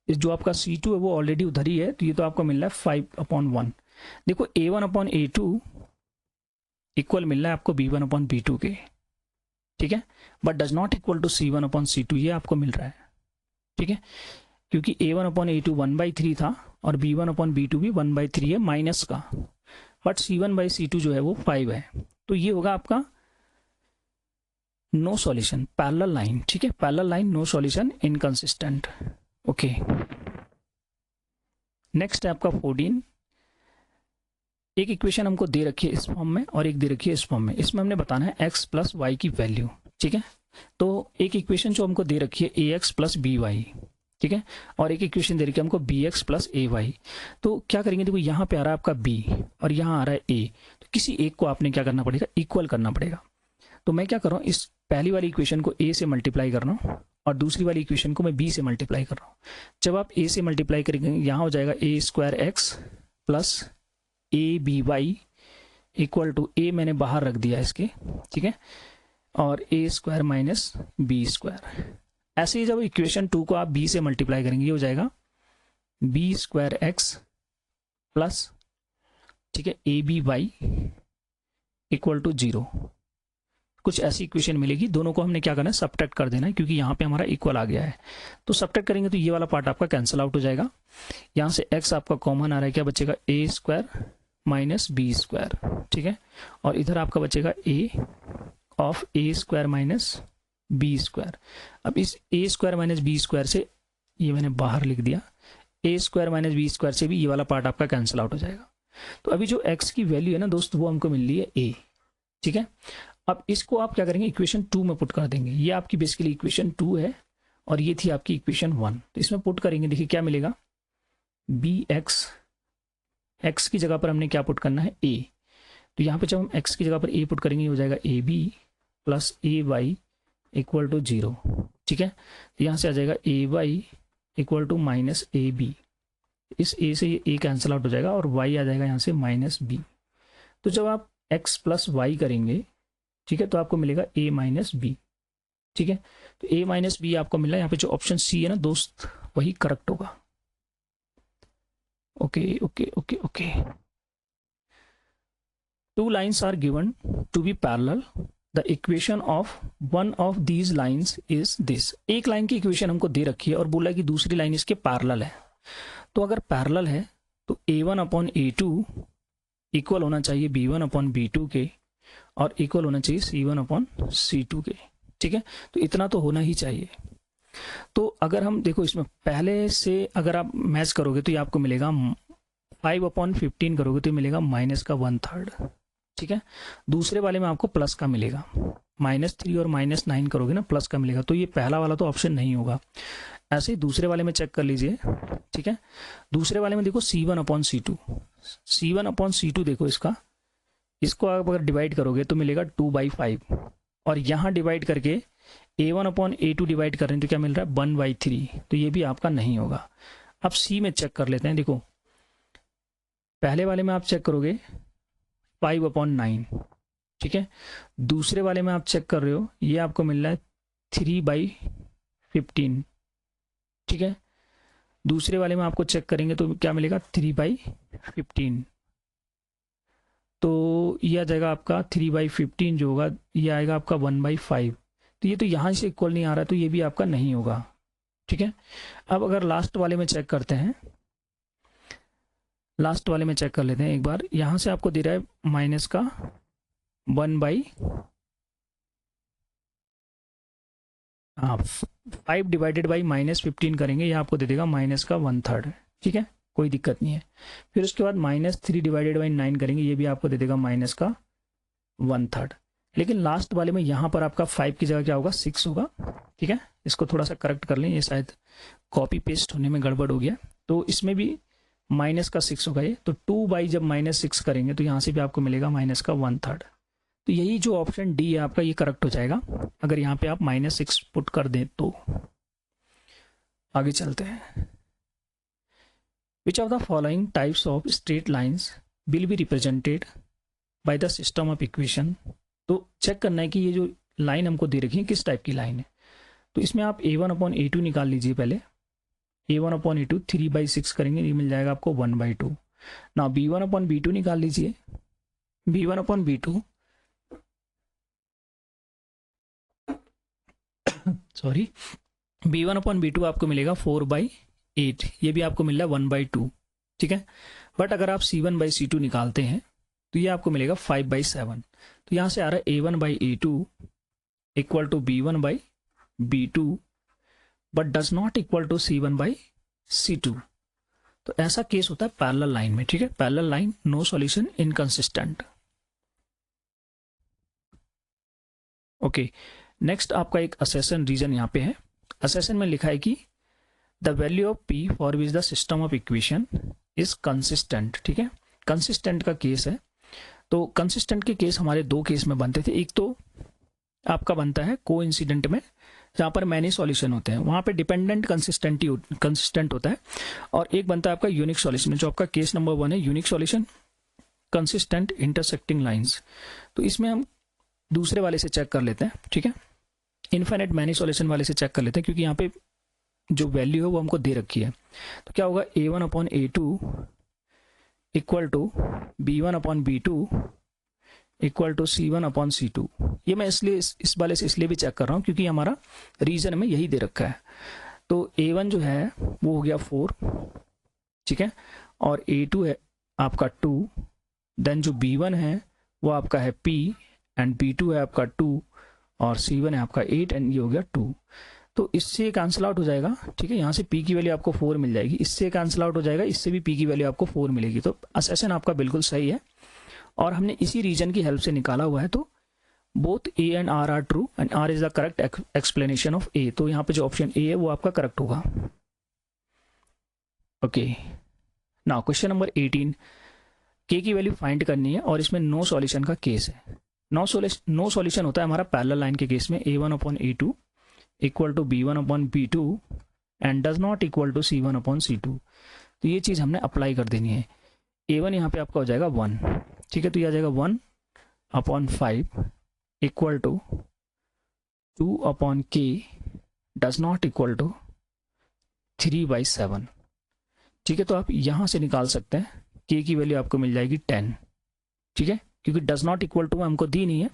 जो आपका C2 है वो ऑलरेडी उधर ही है, तो ये तो आपको मिल रहा है 5/1। देखो a1/a2 इक्वल मिल रहा है आपको b1/b2 के, ठीक है, but does not equal to c1/c2, ये आपको मिल रहा है, ठीक है, क्योंकि a1/a2 1/3 था और b1/b2 भी 1/3 है माइनस का, बट c1/c2 जो है वो 5 है। तो ये होगा आपका नो सॉल्यूशन, पैरेलल लाइन, ठीक है, parallel line, no solution, inconsistent. Okay, next है आपका 14। एक इक्वेशन हमको दे रखी है इस फॉर्म में और एक दे रखी है इस फॉर्म में। इसमें हमने बताना है x प्लस वाई की वैल्यू, ठीक है। तो एक इक्वेशन जो हमको दे रखी है ax प्लस बी वाई, ठीक है, और एक इक्वेशन दे रखी है हमको bx प्लस ए वाई। तो क्या करेंगे, देखो यहाँ पे आ रहा है आपका b और यहाँ आ रहा है a, तो किसी एक को आपने क्या करना पड़ेगा, इक्वल करना पड़ेगा। तो मैं क्या कर रहा हूँ, इस पहली वाली इक्वेशन को a से मल्टीप्लाई कर रहा हूँ और दूसरी वाली इक्वेशन को मैं b से मल्टीप्लाई कर रहा हूँ। जब आप a से मल्टीप्लाई करेंगे यहाँ हो जाएगा a² plus a/by equal to a मैंने बाहर रख दिया इसके, ठीक है, और a² माइनस b²। ऐसे ही जब इक्वेशन 2 को आप b से मल्टीप्लाई करेंगे ये हो जाएगा b² प्लस, ठीक है, a/by इक्वल टू 0। कुछ ऐसी इक्वेशन मिलेगी, दोनों को हमने क्या करना है, सब्ट्रैक्ट कर देना है, क्योंकि यहाँ पे हमारा इक्वल आ गया है। तो सब्ट्रैक्ट करेंगे तो ये वाला पार्ट आपका कैंसिल आउट हो जाएगा। यहाँ से x आपका कॉमन आ रहा है, क्या बचेगा, a² माइनस b², ठीक है, और इधर आपका बचेगा a of a² minus b²। अब इस a² माइनस b² से ये मैंने बाहर लिख दिया, a² माइनस b² से भी ये वाला पार्ट आपका कैंसिल आउट हो जाएगा। तो अभी जो x की वैल्यू है ना दोस्त, वो हमको मिल रही है a, ठीक है। अब इसको आप क्या करेंगे, इक्वेशन 2 में पुट कर देंगे। ये आपकी बेसिकली इक्वेशन 2 है और ये थी आपकी इक्वेशन 1। तो इसमें पुट करेंगे, देखिए क्या मिलेगा, bx, x की जगह पर हमने क्या पुट करना है, a। तो यहाँ पे जब हम x की जगह पर a पुट करेंगे हो जाएगा ab plus ay equal to 0, ठीक है। तो यहाँ से आ जाएगा ay equal to minus ab, इस a से ये a कैंसिल आउट हो जाएगा और y आ जाएगा यहाँ से माइनस b। तो जब आप x प्लस y करेंगे, ठीक है, तो आपको मिलेगा a माइनस बी, ठीक है। तो a माइनस बी आपको मिला, यहाँ पे जो ऑप्शन सी है ना दोस्त वही करेक्ट होगा। Okay. Two lines are given to be parallel. The equation of one of these lines is this. एक लाइन की इक्वेशन हमको दे रखी है और बोला है कि दूसरी लाइन इसके पैरेलल है. तो अगर पैरेलल है तो a1 अपॉन a2 इक्वल होना चाहिए b1 अपॉन b2 के और इक्वल होना चाहिए c1 अपॉन c2 के. ठीक है, तो इतना तो होना ही चाहिए. तो अगर हम देखो इसमें पहले से अगर आप मैच करोगे तो ये आपको मिलेगा 5/15 करोगे तो मिलेगा -1/3. ठीक है, दूसरे वाले में आपको प्लस का मिलेगा. -3 और -9 करोगे ना प्लस का मिलेगा. तो ये पहला वाला तो ऑप्शन नहीं होगा. ऐसे ही दूसरे वाले में चेक कर लीजिए. ठीक है, दूसरे वाले में देखो c1 upon c2. c1 upon c2 देखो इसको आप अगर डिवाइड करोगे तो मिलेगा 2/5 और यहाँ डिवाइड करके a1 अपॉन a2 डिवाइड कर रहे हैं तो क्या मिल रहा है 1/3. तो ये भी आपका नहीं होगा. अब c में चेक कर लेते हैं. देखो पहले वाले में आप चेक करोगे 5/9. ठीक है, दूसरे वाले में आप चेक कर रहे हो ये आपको मिल रहा है 3/15. ठीक है, दूसरे वाले में आपको चेक करेंगे तो क्या मिलेगा 3/15. तो ये आ जाएगा आपका 3/15 जो होगा ये आएगा आपका 1/5. तो ये तो यहाँ से इक्वल नहीं आ रहा तो ये भी आपका नहीं होगा. ठीक है, अब अगर लास्ट वाले में चेक करते हैं, लास्ट वाले में चेक कर लेते हैं एक बार. यहाँ से आपको दे रहा है माइनस का 5 डिवाइडेड बाई -15 करेंगे ये आपको दे देगा -1/3. ठीक है, कोई दिक्कत नहीं है. फिर उसके बाद -3 डिवाइडेड बाई 9 करेंगे ये भी आपको दे देगा -1/3. लेकिन लास्ट वाले में यहाँ पर आपका 5 की जगह क्या होगा 6 होगा. ठीक है, इसको थोड़ा सा करेक्ट कर लें, ये शायद कॉपी पेस्ट होने में गड़बड़ हो गया. तो इसमें भी -6 होगा ये. तो 2 जब -6 करेंगे तो यहाँ से भी आपको मिलेगा -1/3. तो यही जो ऑप्शन डी है आपका ये करेक्ट हो जाएगा अगर यहाँ पे आप -6 पुट कर दें तो. आगे चलते हैं. Which of the following types of straight lines will be represented by the system of equation. तो चेक करना है कि ये जो लाइन हमको दे रखी है किस टाइप की लाइन है. तो इसमें आप a1 अपॉन a2 निकाल लीजिए. पहले a1 अपॉन a2 3/6 करेंगे ये मिल जाएगा आपको 1/2. ना b1 अपॉन b2 निकाल लीजिए. b1 upon b2 sorry b1 upon b2 आपको मिलेगा 4/8. ये भी आपको मिल रहा है 1/2. ठीक है, बट अगर आप c1/c2 निकालते हैं तो ये आपको मिलेगा 5/7. तो यहाँ से आ रहा है a1/a2 equal to b1/b2 but does not equal to c1/c2. तो ऐसा केस होता है पैरेलल लाइन में. ठीक है, parallel line no solution inconsistent. Okay, next आपका एक असेसन रीजन यहाँ पे है. असेसन में लिखा है कि the value of p for which the system of equation is consistent. ठीक है, कंसिस्टेंट का केस है. तो कंसिस्टेंट के केस हमारे दो केस में बनते थे. एक तो आपका बनता है को इंसिडेंट में जहाँ पर मैनी सॉल्यूशन होते हैं, वहाँ पे डिपेंडेंट कंसिस्टेंट होता है. और एक बनता है आपका यूनिक सॉल्यूशन जो आपका केस नंबर 1 है, unique solution consistent intersecting lines. तो इसमें हम दूसरे वाले से चेक कर लेते हैं. ठीक है, इनफाइनाइट मैनी सॉल्यूशन वाले से चेक कर लेते हैं क्योंकि यहाँ पे जो वैल्यू है वो हमको दे रखी है. तो क्या होगा a1 upon a2 equal to b1 upon b2 equal to c1 upon c2. ये मैं इसलिए इस वाले से इसलिए भी चेक कर रहा हूँ क्योंकि हमारा रीजन में यही दे रखा है. तो a1 जो है वो हो गया 4. ठीक है, और a2 है आपका 2. देन जो b1 है वो आपका है p एंड b2 है आपका 2 और c1 है आपका 8 एंड ये हो गया 2. तो इससे कैंसिल आउट हो जाएगा. ठीक है, यहाँ से p की वैल्यू आपको 4 मिल जाएगी, इससे कैंसिल आउट हो जाएगा, इससे भी p की वैल्यू आपको 4 मिलेगी. तो असेसन आपका बिल्कुल सही है और हमने इसी रीजन की हेल्प से निकाला हुआ है. तो both a and r are true and r is the correct explanation of a. तो यहाँ पे जो ऑप्शन a है वो आपका करेक्ट होगा. Okay, now question number 18. k की वैल्यू फाइंड करनी है और इसमें नो सॉल्यूशन का केस है. नो सॉल्यूशन होता है हमारा पैरेलल लाइन के केस में a1 upon a2 equal to b1 upon b2 and does not equal to c1 upon c2. तो ये चीज़ हमने अप्लाई कर देनी है. a1 यहाँ पे आपका हो जाएगा 1. ठीक है, तो ये आ जाएगा 1 upon 5 equal to 2 upon k does not equal to 3/7. ठीक है, तो आप यहाँ से निकाल सकते हैं k की वैल्यू आपको मिल जाएगी 10, ठीक है, क्योंकि डज नॉट इक्वल टू हमको दी नहीं है,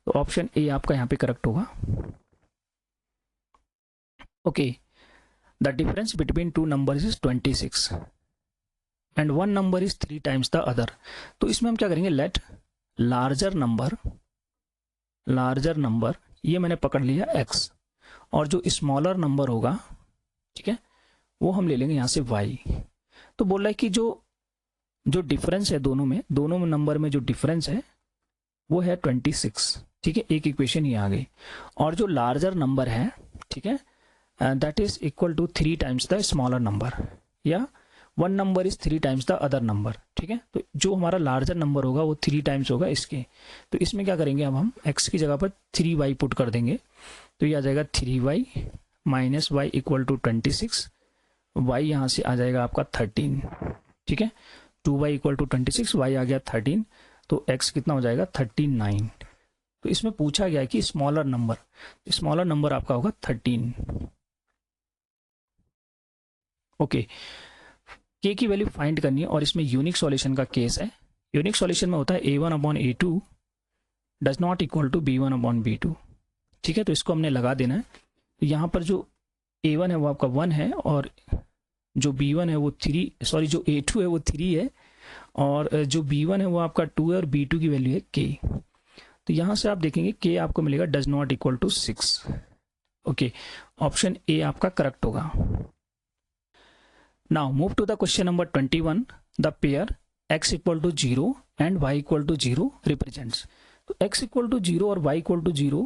तो ऑप्शन ए आपका यहाँ पे करेक्ट होगा। Okay, the difference between two numbers is 26 and one number is 3 times the other. तो इसमें हम क्या करेंगे, लेट लार्जर नंबर ये मैंने पकड़ लिया x, और जो स्मॉलर नंबर होगा, ठीक है, वो हम ले लेंगे यहाँ से y। तो बोल रहा है कि जो डिफरेंस है दोनों में नंबर में जो डिफरेंस है वो है 26, ठीक है, एक इक्वेशन ये आ गई। और जो लार्जर नंबर है, ठीक है, that is equal to 3 times the smaller number, या one number is 3 times the other number, ठीक है। तो जो हमारा लार्जर नंबर होगा वो 3 टाइम्स होगा इसके। तो इसमें क्या करेंगे, अब हम x की जगह पर 3y पुट कर देंगे, तो ये आ जाएगा 3y minus y equal to 26, y यहाँ से आ जाएगा आपका 13, ठीक है, 2y इक्वल टू 26, y आ गया 13, तो x कितना हो जाएगा 39। तो इसमें पूछा गया है कि स्मॉलर नंबर आपका होगा 13। ओके, k की वैल्यू फाइंड करनी है, और इसमें यूनिक सॉल्यूशन का केस है। यूनिक सॉल्यूशन में होता है a1 upon a2 does not equal to b1 upon b2, ठीक है, तो इसको हमने लगा देना है। तो यहाँ पर जो a1 है वो आपका 1 है, और जो b1 है वो 3, सॉरी जो a2 है वो 3 है, और जो b1 है वो आपका 2 है, और b2 की वैल्यू है k। तो यहाँ से आप देखेंगे k आपको मिलेगा does not equal to 6। Okay, option A आपका करेक्ट होगा। Now move to the question number 21, the pair x equal to 0 and y equal to 0 represents. तो x इक्वल टू 0 और y इक्वल टू 0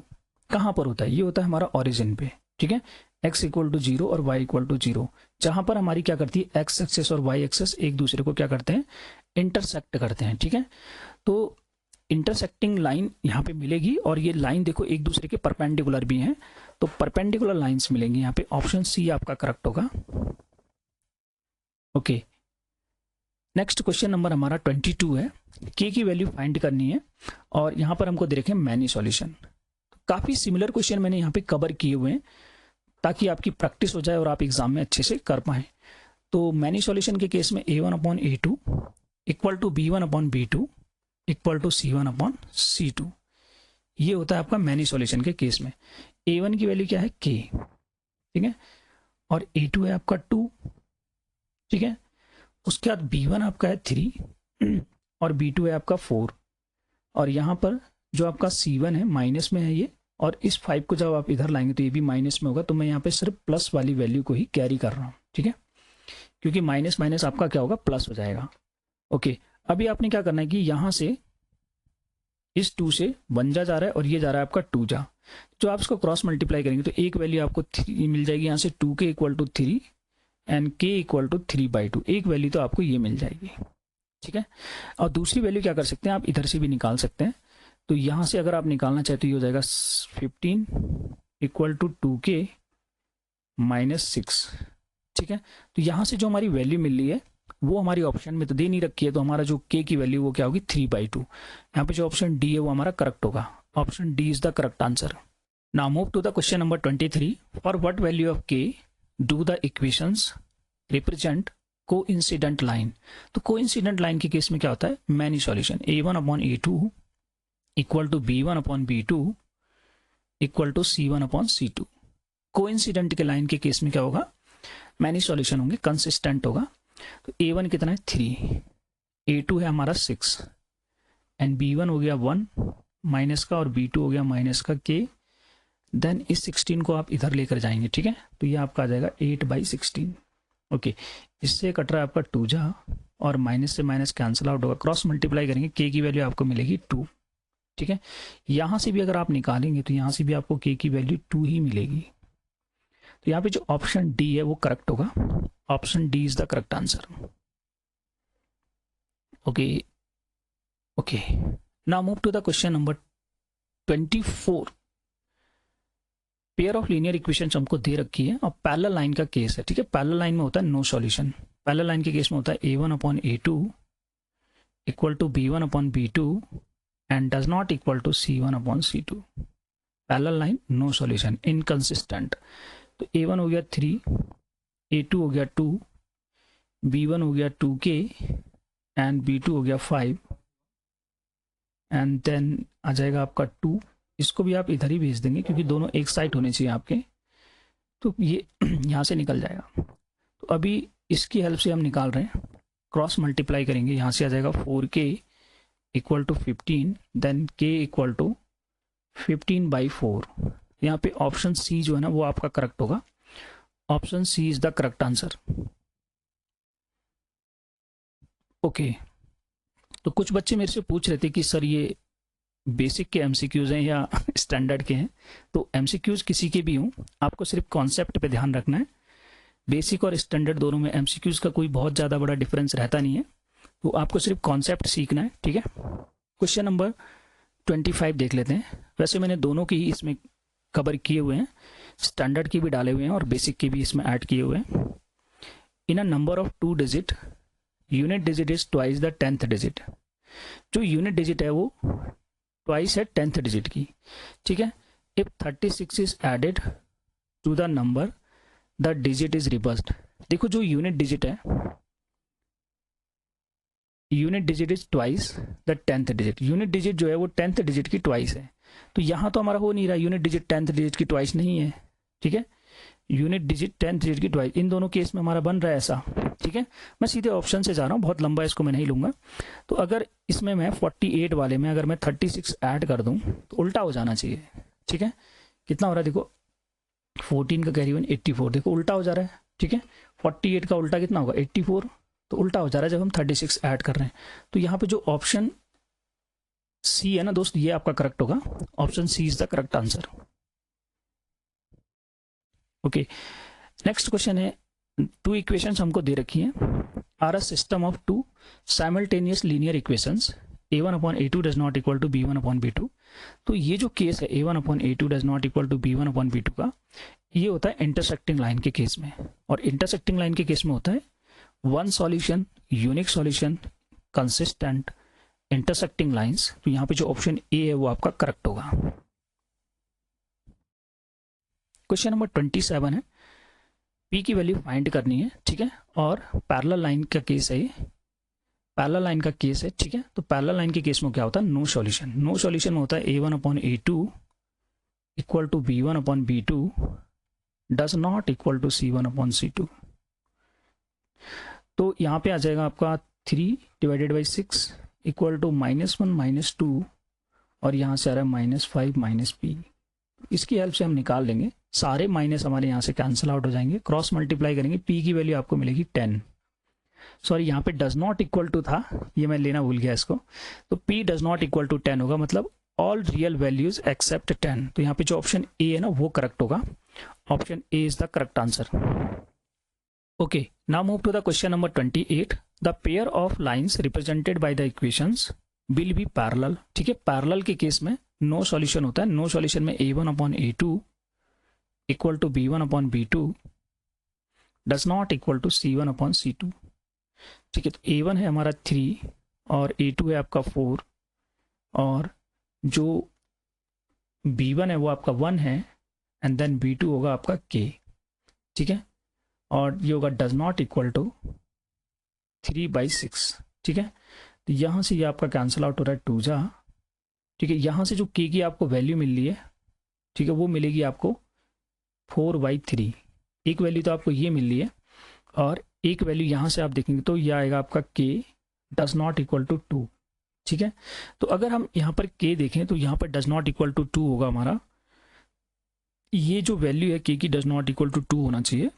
कहाँ पर होता है, ये होता है हमारा ओरिजिन पे, ठीक है, x इक्वल टू 0 और y इक्वल टू 0, जहां पर हमारी क्या करती है x एक्सेस और y एक्सेस एक दूसरे को क्या करते हैं, इंटरसेक्ट करते हैं, ठीक है। तो इंटरसेक्टिंग लाइन यहाँ पे मिलेगी, और ये लाइन देखो एक दूसरे के परपेंडिकुलर भी हैं, तो परपेंडिकुलर लाइंस मिलेंगी यहाँ पे, ऑप्शन सी आपका करेक्ट होगा। ओके, नेक्स्ट क्वेश्चन नंबर हमारा 22 है, k की वैल्यू फाइंड करनी है, और यहाँ पर हमको दे रखे हैं मैनी सॉल्यूशन। काफी सिमिलर क्वेश्चन मैंने यहाँ पे कवर किए हुए हैं, ताकि आपकी प्रैक्टिस हो जाए और आप एग्जाम में अच्छे से कर पाए। तो मैनी सॉल्यूशन के केस में a1 upon a2 equal to b1 upon b2 equal to c1 upon c2, ये होता है आपका मैनी सॉल्यूशन के केस में। a1 की वैल्यू क्या है k, ठीक है, और a2 है आपका 2, ठीक है, उसके बाद b1 आपका है 3 और b2 है आपका 4, और यहाँ पर जो आपका c1 है माइनस में है ये, और इस 5 को जब आप इधर लाएंगे तो ये भी माइनस में होगा, तो मैं यहाँ पे सिर्फ प्लस वाली वैल्यू को ही कैरी कर रहा हूँ, ठीक है, क्योंकि माइनस माइनस आपका क्या होगा, प्लस हो जाएगा। ओके, अभी आपने क्या करना है कि यहाँ से इस 2 से 1 जा रहा है, और ये जा रहा है आपका 2 जा, जो आप इसको क्रॉस मल्टीप्लाई करेंगे तो एक वैल्यू आपको 3 मिल जाएगी यहाँ से, 2k equal to 3 and k equal to 3/2, एक वैल्यू तो आपको ये मिल जाएगी, ठीक है। और दूसरी वैल्यू क्या कर सकते हैं, आप इधर से भी निकाल सकते हैं। तो यहाँ से अगर आप निकालना चाहते तो ये हो जाएगा 15 इक्वल टू 2k माइनस 6, ठीक है। तो यहाँ से जो हमारी वैल्यू मिल रही है वो हमारी ऑप्शन में तो दे नहीं रखी है, तो हमारा जो k की वैल्यू वो क्या होगी 3/2। यहाँ पे जो ऑप्शन डी है वो हमारा करेक्ट होगा, option D is the correct answer. Now move to the question number 23, for what value of k do the equations represent coincident line. तो कोइंसिडेंट लाइन के केस में क्या होता है, many solution a1 upon a2 equal to b1 upon b2 equal to c1 upon c2। Coincident के line के case में क्या होगा, मैनी सॉल्यूशन होंगे, कंसिस्टेंट होगा। तो a1 कितना है 3, a2 है हमारा 6 एंड b1 हो गया 1 माइनस का, और b2 हो गया माइनस का k। देन इस 16 को आप इधर लेकर जाएंगे, ठीक है, तो ये आपका आ जाएगा 8/16। ओके, इससे कट रहा है आपका 2 जा, और माइनस से माइनस कैंसिल आउट होगा, क्रॉस मल्टीप्लाई करेंगे k की वैल्यू आपको मिलेगी 2, ठीक है। यहाँ से भी अगर आप निकालेंगे तो यहाँ से भी आपको k की वैल्यू 2 ही मिलेगी। तो यहाँ पे जो ऑप्शन डी है वो करेक्ट होगा, option D is the correct answer. Okay okay, now move to the question number 24। Pair of linear equations हमको दे रखी है और पैरेलल लाइन का केस है, ठीक है। पैरेलल लाइन में होता है नो सॉल्यूशन, पैरेलल लाइन के केस में होता है a1 upon a2 equal to b1 upon b2 and does not equal to c1 upon c2। Parallel line no solution, inconsistent. तो a1 हो गया 3, a2 हो गया 2, B1 हो गया 2K एंड B2 हो गया 5 एंड देन आ जाएगा आपका 2। इसको भी आप इधर ही भेज देंगे क्योंकि दोनों एक साइड होने चाहिए आपके, तो ये यहाँ से निकल जाएगा। तो अभी इसकी हेल्प से हम निकाल रहे हैं, क्रॉस मल्टीप्लाई करेंगे, यहाँ से आ जाएगा 4K equal to 15 then K equal to 15/4। यहाँ पे ऑप्शन सी जो है ना वो आपका करेक्ट होगा, option C is the correct answer. Okay, तो कुछ बच्चे मेरे से पूछ रहे थे कि सर ये बेसिक के एमसीक्यूज हैं या स्टैंडर्ड के हैं। तो एमसीक्यूज किसी के भी हों, आपको सिर्फ कॉन्सेप्ट पे ध्यान रखना है। बेसिक और स्टैंडर्ड दोनों में एमसीक्यूज का कोई बहुत ज़्यादा बड़ा डिफरेंस रहता नहीं है, तो आपको सिर्फ कॉन्सेप्ट सीखना है, ठीक है। क्वेश्चन नंबर 25 देख लेते हैं। वैसे मैंने दोनों की ही इसमें कवर किए हुए हैं, स्टैंडर्ड की भी डाले हुए हैं और बेसिक की भी इसमें ऐड किए हुए हैं। In a number of 2 digit, unit digit is twice the 10th digit. जो यूनिट डिजिट है वो ट्वाइस है 10th डिजिट की, ठीक है। If 36 is added to the number the digit is reversed. देखो जो यूनिट डिजिट है, unit digit is twice the 10th digit. Unit digit जो है वो 10th डिजिट की ट्वाइस है, तो यहाँ तो हमारा हो नहीं रहा, यूनिट डिजिट 10th डिजिट की ट्वाइस नहीं है, ठीक है। यूनिट डिजिट 10th डिजिट की ट्वाइस, इन दोनों केस में हमारा बन रहा है ऐसा, ठीक है। मैं सीधे ऑप्शन से जा रहा हूँ, बहुत लंबा इसको मैं नहीं लूंगा। तो अगर इसमें मैं 48 वाले में अगर मैं 36 ऐड कर दूं तो उल्टा हो जाना चाहिए, ठीक है। कितना हो रहा है देखो, 14 का कैरी 1 84, देखो उल्टा हो जा रहा है, ठीक है। 48 का उल्टा कितना होगा 84, तो उल्टा हो जा रहा है जब हम 36 ऐड कर रहे हैं। तो यहाँ पे जो ऑप्शन सी है ना दोस्त, ये आपका करेक्ट होगा, option C is the correct answer. Okay, next question है, 2 इक्वेशंस हमको दे रखी हैं। Are a system of 2 simultaneous linear equations a1/a2 does not equal to b1/b2। तो ये जो केस है a1/a2 does not equal to b1/b2 का, ये होता है इंटरसेक्टिंग लाइन के केस में। और इंटरसेक्टिंग लाइन के केस में होता है one solution, unique solution, consistent, intersecting lines. तो यहाँ पे जो ऑप्शन ए है वो आपका करेक्ट होगा। क्वेश्चन नंबर 27 है, पी की वैल्यू फाइंड करनी है, ठीक है। और पैरेलल लाइन का केस है, पैरेलल लाइन का केस है, ठीक है। तो पैरेलल लाइन के केस में क्या होता है, नो सॉल्यूशन। नो सॉल्यूशन में होता है a1/a2 equal to b1/b2 does not equal to c1/c2। तो यहाँ पे आ जाएगा आपका 3/6 इक्वल टू -1 -2 और यहाँ से आ रहा है -5 -p। इसकी हेल्प से हम निकाल लेंगे, सारे माइनस हमारे यहाँ से कैंसिल आउट हो जाएंगे, क्रॉस मल्टीप्लाई करेंगे, p की वैल्यू आपको मिलेगी 10। सॉरी, यहाँ पे डज नॉट इक्वल टू था, ये मैं लेना भूल गया इसको। तो p does not equal to 10 होगा, मतलब ऑल रियल वैल्यूज एक्सेप्ट 10। तो यहाँ पे जो ऑप्शन ए है ना वो करेक्ट होगा, option A is the correct answer. Okay, now move to the question number 28। The pair of lines represented by the equations will be parallel, ठीक है। पैरेलल के केस में नो सॉल्यूशन होता है। नो सॉल्यूशन में a1/a2 equal to b1/b2 does not equal to c1/c2, ठीक है। तो a1 है हमारा 3 और a2 है आपका 4 और जो b1 है वो आपका 1 है एंड देन b2 होगा आपका k, ठीक है। और ये होगा डज नॉट इक्वल टू 3/6, ठीक है। तो यहाँ से ये आपका कैंसिल आउट हो रहा है 2 जा, ठीक है। यहाँ से जो k की आपको वैल्यू मिल रही है, ठीक है, वो मिलेगी आपको 4/3। एक वैल्यू तो आपको ये मिल रही है और एक वैल्यू यहाँ से आप देखेंगे तो ये आएगा आपका k does not equal to 2, ठीक है। तो अगर हम यहाँ पर k देखें तो यहाँ पर डज नॉट इक्वल टू 2 होगा हमारा, ये जो वैल्यू है k की डज नॉट इक्वल टू 2 होना चाहिए।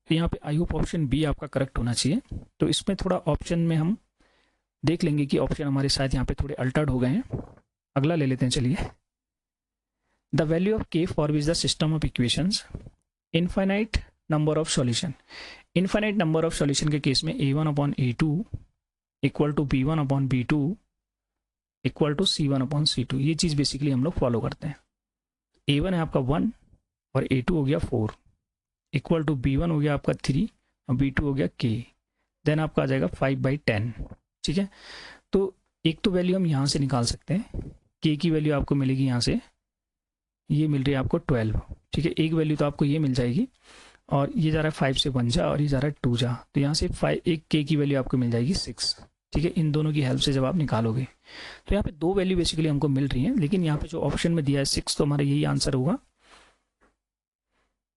तो यहाँ पे आई होप ऑप्शन बी आपका करेक्ट होना चाहिए। तो इसमें थोड़ा ऑप्शन में हम देख लेंगे कि ऑप्शन हमारे साथ यहाँ पे थोड़े अल्टर्ड हो गए हैं। अगला ले लेते हैं, चलिए। The value of k for which the system of equations infinite number of solution. Infinite number of solution के केस में a1/a2 equal to b1/b2 equal to c1/c2, ये चीज़ बेसिकली हम लोग फॉलो करते हैं। a1 है आपका 1 और a2 हो गया 4 इक्वल टू b1 हो गया आपका 3 और b2 हो गया k, देन आपका आ जाएगा 5/10, ठीक है। तो एक तो वैल्यू हम यहाँ से निकाल सकते हैं, k की वैल्यू आपको मिलेगी यहाँ से, ये मिल रही है आपको 12, ठीक है। एक वैल्यू तो आपको ये मिल जाएगी और ये जा रहा है 5 से 1 जा और ये जा रहा है 2 जा, तो यहाँ से 5 एक के की वैल्यू आपको मिल जाएगी 6। ठीक है, इन दोनों की हेल्प से जब आप निकालोगे तो यहाँ पे दो वैल्यू बेसिकली हमको मिल रही हैं, लेकिन यहाँ पे जो ऑप्शन में दिया है 6, तो हमारा यही आंसर होगा।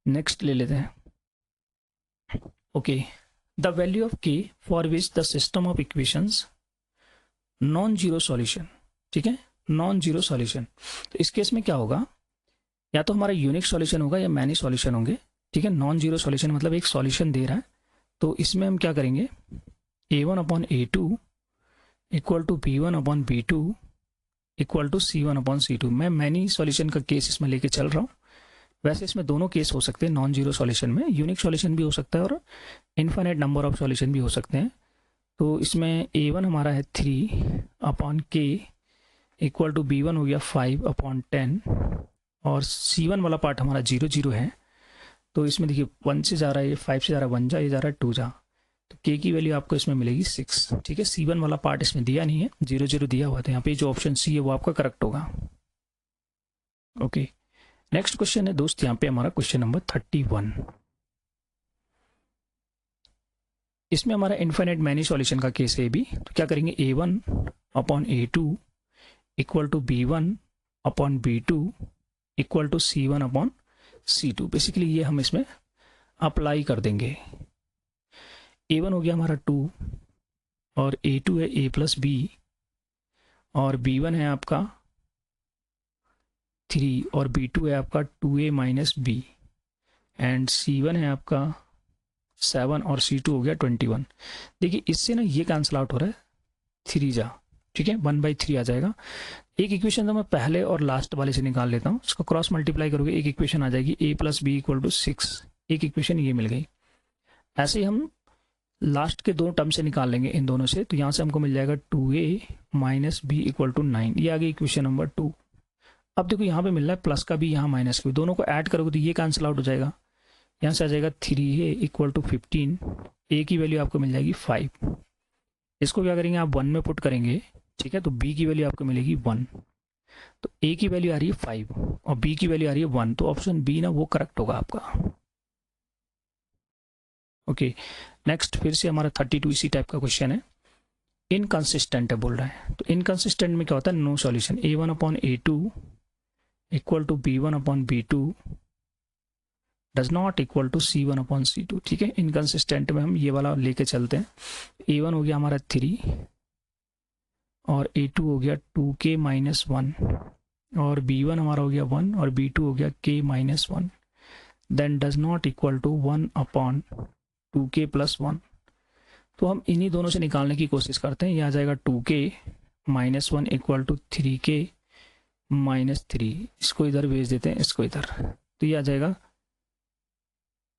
नेक्स्ट ले लेते हैं। ओके, द वैल्यू ऑफ के for which the system of equations non zero solution. ठीक है, नॉन जीरो सॉल्यूशन, तो इस केस में क्या होगा, या तो हमारा यूनिक सॉल्यूशन होगा या मैनी सॉल्यूशन होंगे। ठीक है, नॉन जीरो सॉल्यूशन मतलब एक सॉल्यूशन दे रहा है, तो इसमें हम क्या करेंगे, a1 upon a2 equal to b1 upon b2 equal to c1 upon c2। मैं मैनी सॉल्यूशन का केस इसमें लेके चल रहा हूँ। वैसे इसमें दोनों केस हो सकते हैं, नॉन जीरो सॉल्यूशन में यूनिक सॉल्यूशन भी हो सकता है और इनफाइनाइट नंबर ऑफ सॉल्यूशन भी हो सकते हैं। तो इसमें a1 हमारा है 3 upon k equal to b1 हो गया 5 अपॉन 10 और c1 वाला पार्ट हमारा 0 0 है। तो इसमें देखिए 1 से जा रहा है, ये 5 से जा रहा है 1 जा, ये जा रहा है 2 जा, तो k की वैल्यू आपको इसमें मिलेगी 6। ठीक है, c1 वाला पार्ट इसमें दिया नहीं है, 0 0 दिया हुआ था, यहाँ पे जो ऑप्शन सी है वो आपका करेक्ट होगा। ओके, नेक्स्ट क्वेश्चन है दोस्त, यहाँ पे हमारा क्वेश्चन नंबर 31। इसमें हमारा इनफाइनाइट मैनी सॉल्यूशन का केस है भी, तो क्या करेंगे, a1 upon a2 equal to b1 upon b2 equal to c1 upon c2। Basically ये हम इसमें अप्लाई कर देंगे। a1 हो गया हमारा 2 और a2 है a प्लस b और b1 है आपका 3 और b2 है आपका 2a minus b and c1 है आपका 7 और c2 हो गया 21। देखिए इससे ना ये कैंसिल आउट हो रहा है, 3 जा, ठीक है, 1/3 आ जाएगा। एक इक्वेशन तो मैं पहले और लास्ट वाले से निकाल लेता हूँ, इसको क्रॉस मल्टीप्लाई करोगे एक इक्वेशन आ जाएगी a plus B equal to 6, एक इक्वेशन ये मिल गई। ऐसे ही हम लास्ट के दो टर्म से निकाल लेंगे इन दोनों से, तो यहाँ से हमको मिल जाएगा 2a minus b equal to 9, ये आ गई इक्वेशन नंबर 2। अब देखो यहाँ पे मिल रहा है प्लस का भी, यहाँ माइनस का भी, दोनों को ऐड करोगे तो ये कैंसिल आउट हो जाएगा। यहाँ से आ जाएगा 3a इक्वल टू 15, a की वैल्यू आपको मिल जाएगी 5। इसको क्या करेंगे, आप 1 में पुट करेंगे, ठीक है, तो b की वैल्यू आपको मिलेगी 1, तो a की वैल्यू आ रही है 5 और b की वैल्यू आ रही है 1, तो ऑप्शन बी ना वो करेक्ट होगा आपका। ओके, नेक्स्ट फिर से हमारा 32 इसी टाइप का क्वेश्चन है, इनकंसिस्टेंट है बोल रहा है। तो इनकंसिस्टेंट में क्या होता है, no solution, a1 upon a2 equal to b1 upon b2 does not equal to c1 upon c2। ठीक है, इनकंसिस्टेंट में हम ये वाला लेके चलते हैं। a1 हो गया हमारा 3 और a2 हो गया 2k माइनस 1 और b1 हमारा हो गया 1 और b2 हो गया k minus 1, then does not equal to 1 upon 2k plus 1। तो हम इन्हीं दोनों से निकालने की कोशिश करते हैं। ये आ जाएगा 2k minus 1 equal to 3k minus 3, इसको इधर भेज देते हैं, इसको इधर, तो ये आ जाएगा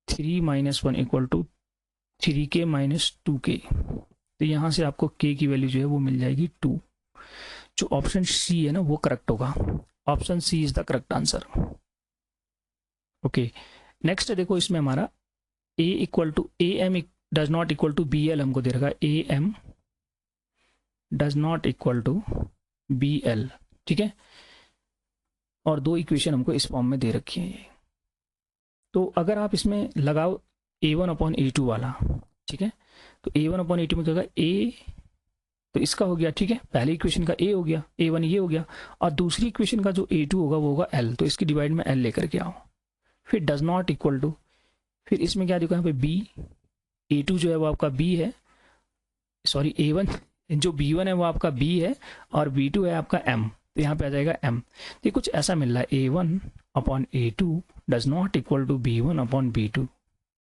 3 minus 1 equal to 3k minus 2k। तो यहाँ से आपको k की वैल्यू जो है वो मिल जाएगी 2। जो ऑप्शन सी है ना वो करेक्ट होगा, option C is the correct answer. Okay, next देखो, इसमें हमारा a equal to am does not equal to bl हमको दे रखा है, am does not equal to bl। ठीक है, और दो इक्वेशन हमको इस फॉर्म में दे रखी है ये। तो अगर आप इसमें लगाओ a1 अपॉन a2 वाला, ठीक है, तो a1 अपॉन a2 में क्या होगा, a तो इसका हो गया, ठीक है, पहले इक्वेशन का a हो गया, a1 ये हो गया, और दूसरी इक्वेशन का जो a2 होगा वो होगा l, तो इसकी डिवाइड में l लेकर के आओ, फिर डज नॉट इक्वल टू, फिर इसमें क्या देखो यहाँ पे b, a2 जो है वो आपका b है, सॉरी a1 जो b1 है वो आपका b है और b2 है आपका m, तो यहाँ पे आ जाएगा m। तो कुछ ऐसा मिल रहा है, a1 upon a2 does not equal to b1 upon b2।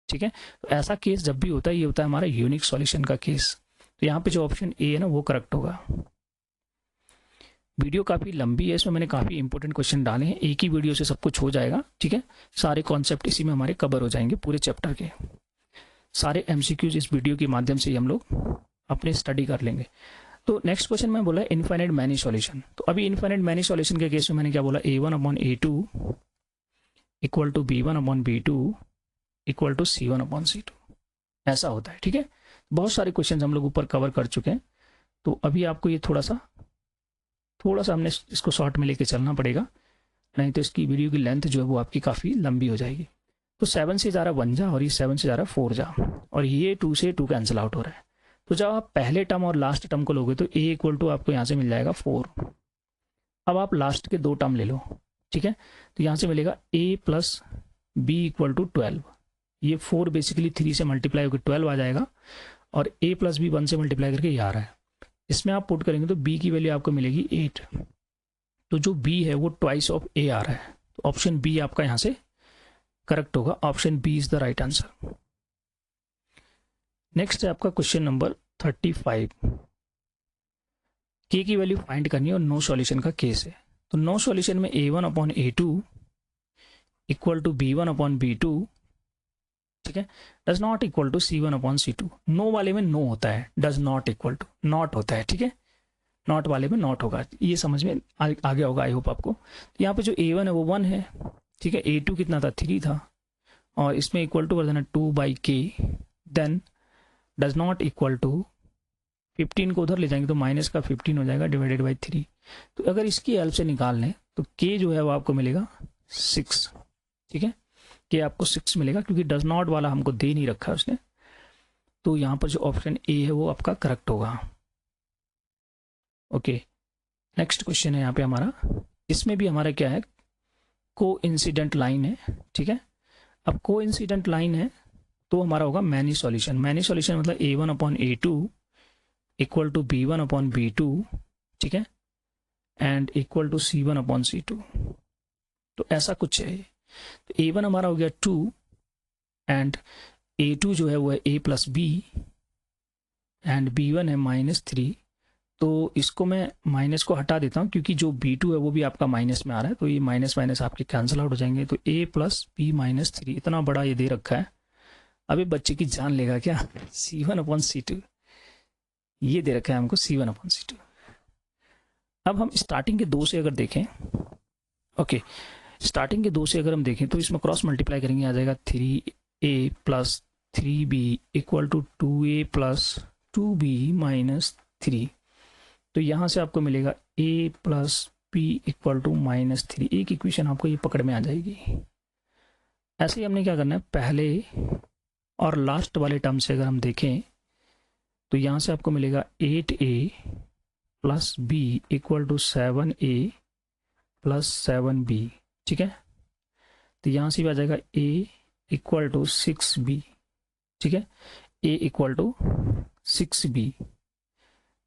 ठीक है, तो ऐसा केस जब भी होता है ये होता है हमारा यूनिक सॉल्यूशन का केस। तो यहाँ पे जो ऑप्शन ए है ना वो करेक्ट होगा। वीडियो काफ़ी लंबी है, इसमें मैंने काफ़ी इंपॉर्टेंट क्वेश्चन डाले हैं, एक ही वीडियो से सब कुछ हो जाएगा। ठीक है, सारे कॉन्सेप्ट इसी में हमारे कवर हो जाएंगे, पूरे चैप्टर के सारे एमसीक्यूज इस वीडियो के माध्यम से हम लोग अपने स्टडी कर लेंगे। तो नेक्स्ट क्वेश्चन में बोला इनफाइनाइट मैनी सॉल्यूशन। तो अभी इनफाइनाइट मैनी सॉल्यूशन के केस में मैंने क्या बोला, a1 upon a2 equal to b1 upon b2 equal to c1 upon c2, ऐसा होता है। ठीक है, बहुत सारे क्वेश्चन हम लोग ऊपर कवर कर चुके हैं, तो अभी आपको ये थोड़ा सा हमने इसको शॉर्ट में लेके चलना पड़ेगा, नहीं तो इसकी वीडियो की लेंथ जो है वो आपकी काफ़ी लंबी हो जाएगी। तो 7 से जा रहा 1 जा और ये 7 से जा रहा 4 जा और ये 2 से 2 कैंसिल आउट हो रहा है। तो जब आप पहले टर्म और लास्ट टर्म को लोगे तो a इक्वल टू आपको यहाँ से मिल जाएगा 4। अब आप लास्ट के 2 टर्म ले लो, ठीक है। तो यहाँ से मिलेगा a plus B equal to 12। ये 4 बेसिकली 3 से मल्टीप्लाई होकर 12 आ जाएगा और a प्लस बी 1 से मल्टीप्लाई करके ये आ रहा है। इसमें आप पुट करेंगे तो b की वैल्यू आपको मिलेगी 8। तो जो b है वो ट्वाइस ऑफ a आ रहा है। तो ऑप्शन बी आपका यहाँ से करेक्ट होगा। Option B is the right answer. Next है आपका क्वेश्चन नंबर 35। के की वैल्यू फाइंड करनी है और नो सॉल्यूशन का केस है। तो नो सॉल्यूशन में a1 upon a2 equal to b1 upon b2, ठीक है, does not equal to c1 upon c2। No वाले में नो होता है, does not equal to not होता है, ठीक है, नॉट वाले में नॉट होगा। ये समझ में आ गया होगा आई होप आपको। तो यहाँ पे जो a1 है वो 1 है, ठीक है, a2 कितना था 3 था और इसमें इक्वल टू कर देना 2/k, then does not equal to 15 को उधर ले जाएंगे तो माइनस का 15 हो जाएगा डिवाइडेड बाई 3। तो अगर इसकी हेल्प से निकाल लें तो k जो है वो आपको मिलेगा 6, ठीक है, k आपको 6 मिलेगा क्योंकि डज नॉट वाला हमको दे नहीं रखा है उसने। तो यहाँ पर जो ऑप्शन ए है वो आपका करेक्ट होगा। ओके, नेक्स्ट क्वेश्चन है यहाँ पे हमारा। इसमें भी हमारा क्या है, को इंसिडेंट लाइन है, ठीक है। अब को इंसिडेंट लाइन है तो हमारा होगा मैनी सॉल्यूशन। मैनी सॉल्यूशन मतलब a1 upon a2 equal to b1 upon b2, ठीक है, and equal to c1 upon c2। तो ऐसा कुछ है। तो a1 हमारा हो गया 2 एंड a2 जो है वो है a plus B and b1 है -3। तो इसको मैं माइनस को हटा देता हूँ क्योंकि जो b2 है वो भी आपका माइनस में आ रहा है, तो ये माइनस माइनस आपके कैंसिल आउट हो जाएंगे। तो a प्लस बी -3 इतना बड़ा ये दे रखा है। अभी बच्चे की जान लेगा क्या, c1 अपॉन c2 ये दे रखा है हमको, c1 अपॉन c2। अब हम स्टार्टिंग के 2 से अगर देखें, ओके, स्टार्टिंग के 2 से अगर हम देखें तो इसमें क्रॉस मल्टीप्लाई करेंगे, आ जाएगा 3a plus 3b equal to 2a plus 2b -3। तो यहाँ से आपको मिलेगा a plus b equal to -3। एक इक्वेशन आपको ये पकड़ में आ जाएगी। ऐसे ही हमने क्या करना है, पहले और लास्ट वाले टर्म से अगर हम देखें तो यहाँ से आपको मिलेगा 8a plus b equal to 7a plus 7b, ठीक है। तो यहाँ से भी आ जाएगा a इक्वल टू 6b, ठीक है, a इक्वल टू 6b।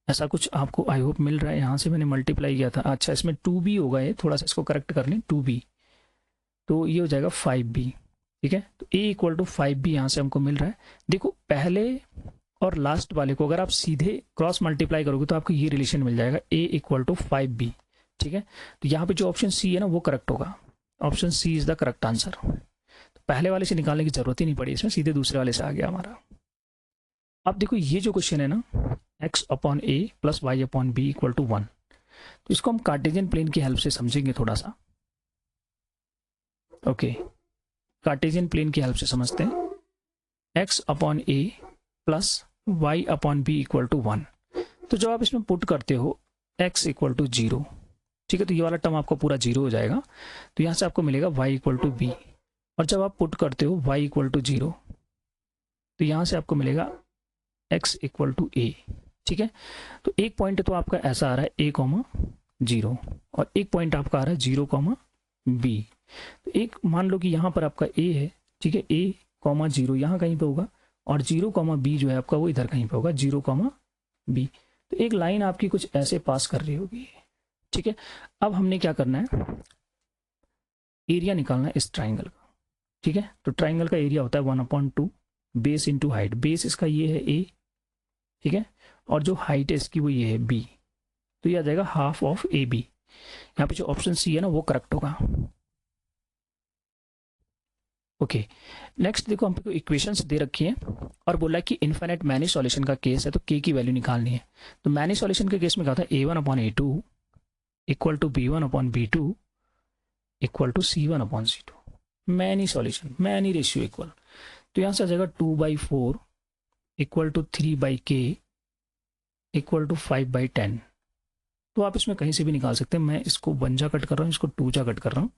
ऐसा कुछ आपको आई होप मिल रहा है। यहाँ से मैंने मल्टीप्लाई किया था, अच्छा इसमें 2b होगा, ये थोड़ा सा इसको करेक्ट कर लें, 2b, तो ये हो जाएगा 5b, ठीक है। तो a इक्वल टू 5b यहाँ से हमको मिल रहा है। देखो पहले और लास्ट वाले को अगर आप सीधे क्रॉस मल्टीप्लाई करोगे तो आपको ये रिलेशन मिल जाएगा, a इक्वल टू 5b, ठीक है। तो यहाँ पे जो ऑप्शन सी है ना वो करेक्ट होगा। Option C is the correct answer. तो पहले वाले से निकालने की जरूरत ही नहीं पड़ी, इसमें सीधे दूसरे वाले से आ गया हमारा। अब देखो ये जो क्वेश्चन है ना, x upon a plus y upon B equal to 1, तो इसको हम कार्टेशियन प्लेन की हेल्प से समझेंगे थोड़ा सा। ओके, कार्टेशियन प्लेन की हेल्प से समझते हैं। x upon a plus y upon B equal to 1। तो जब आप इसमें पुट करते हो x इक्वल टू 0, ठीक है, तो ये वाला टर्म आपको पूरा 0 हो जाएगा। तो यहाँ से आपको मिलेगा y इक्वल टू बी, और जब आप पुट करते हो y इक्वल टू 0 तो यहाँ से आपको मिलेगा x इक्वल टू a, ठीक है। तो एक पॉइंट तो आपका ऐसा आ रहा है a,0 और एक पॉइंट आपका आ रहा है 0,b। तो एक मान लो कि यहाँ पर आपका a है, ठीक है, a,0 यहाँ कहीं पे होगा और 0,b जो है आपका वो इधर कहीं पे होगा 0,b। तो एक लाइन आपकी कुछ ऐसे पास कर रही होगी, ठीक है। अब हमने क्या करना है, एरिया निकालना है इस ट्राइंगल का, ठीक है। तो ट्राइंगल का एरिया होता है 1/2 बेस इंटू हाइट। बेस इसका ये है a, ठीक है, और जो हाइट है इसकी वो ये है b। तो ये आ जाएगा हाफ ऑफ AB। यहाँ पे जो ऑप्शन सी है ना वो करेक्ट होगा। ओके, नेक्स्ट देखो हमको इक्वेशंस दे रखी है और बोला कि इनफाइनाइट मैनी सॉल्यूशन का केस है तो k की वैल्यू निकालनी है। तो मैनी सॉल्यूशन के केस में क्या था, a1 upon a2 equal to b1 upon b2 equal to c1 upon c2। Many solution, many ratio equal, तो यहाँ से आ जाएगा 2/4 equal to 3/k equal to 5/10। तो आप इसमें कहीं से भी निकाल सकते हैं। मैं इसको 1 जा कट कर रहा हूँ, इसको 2 जा कट कर रहा हूँ।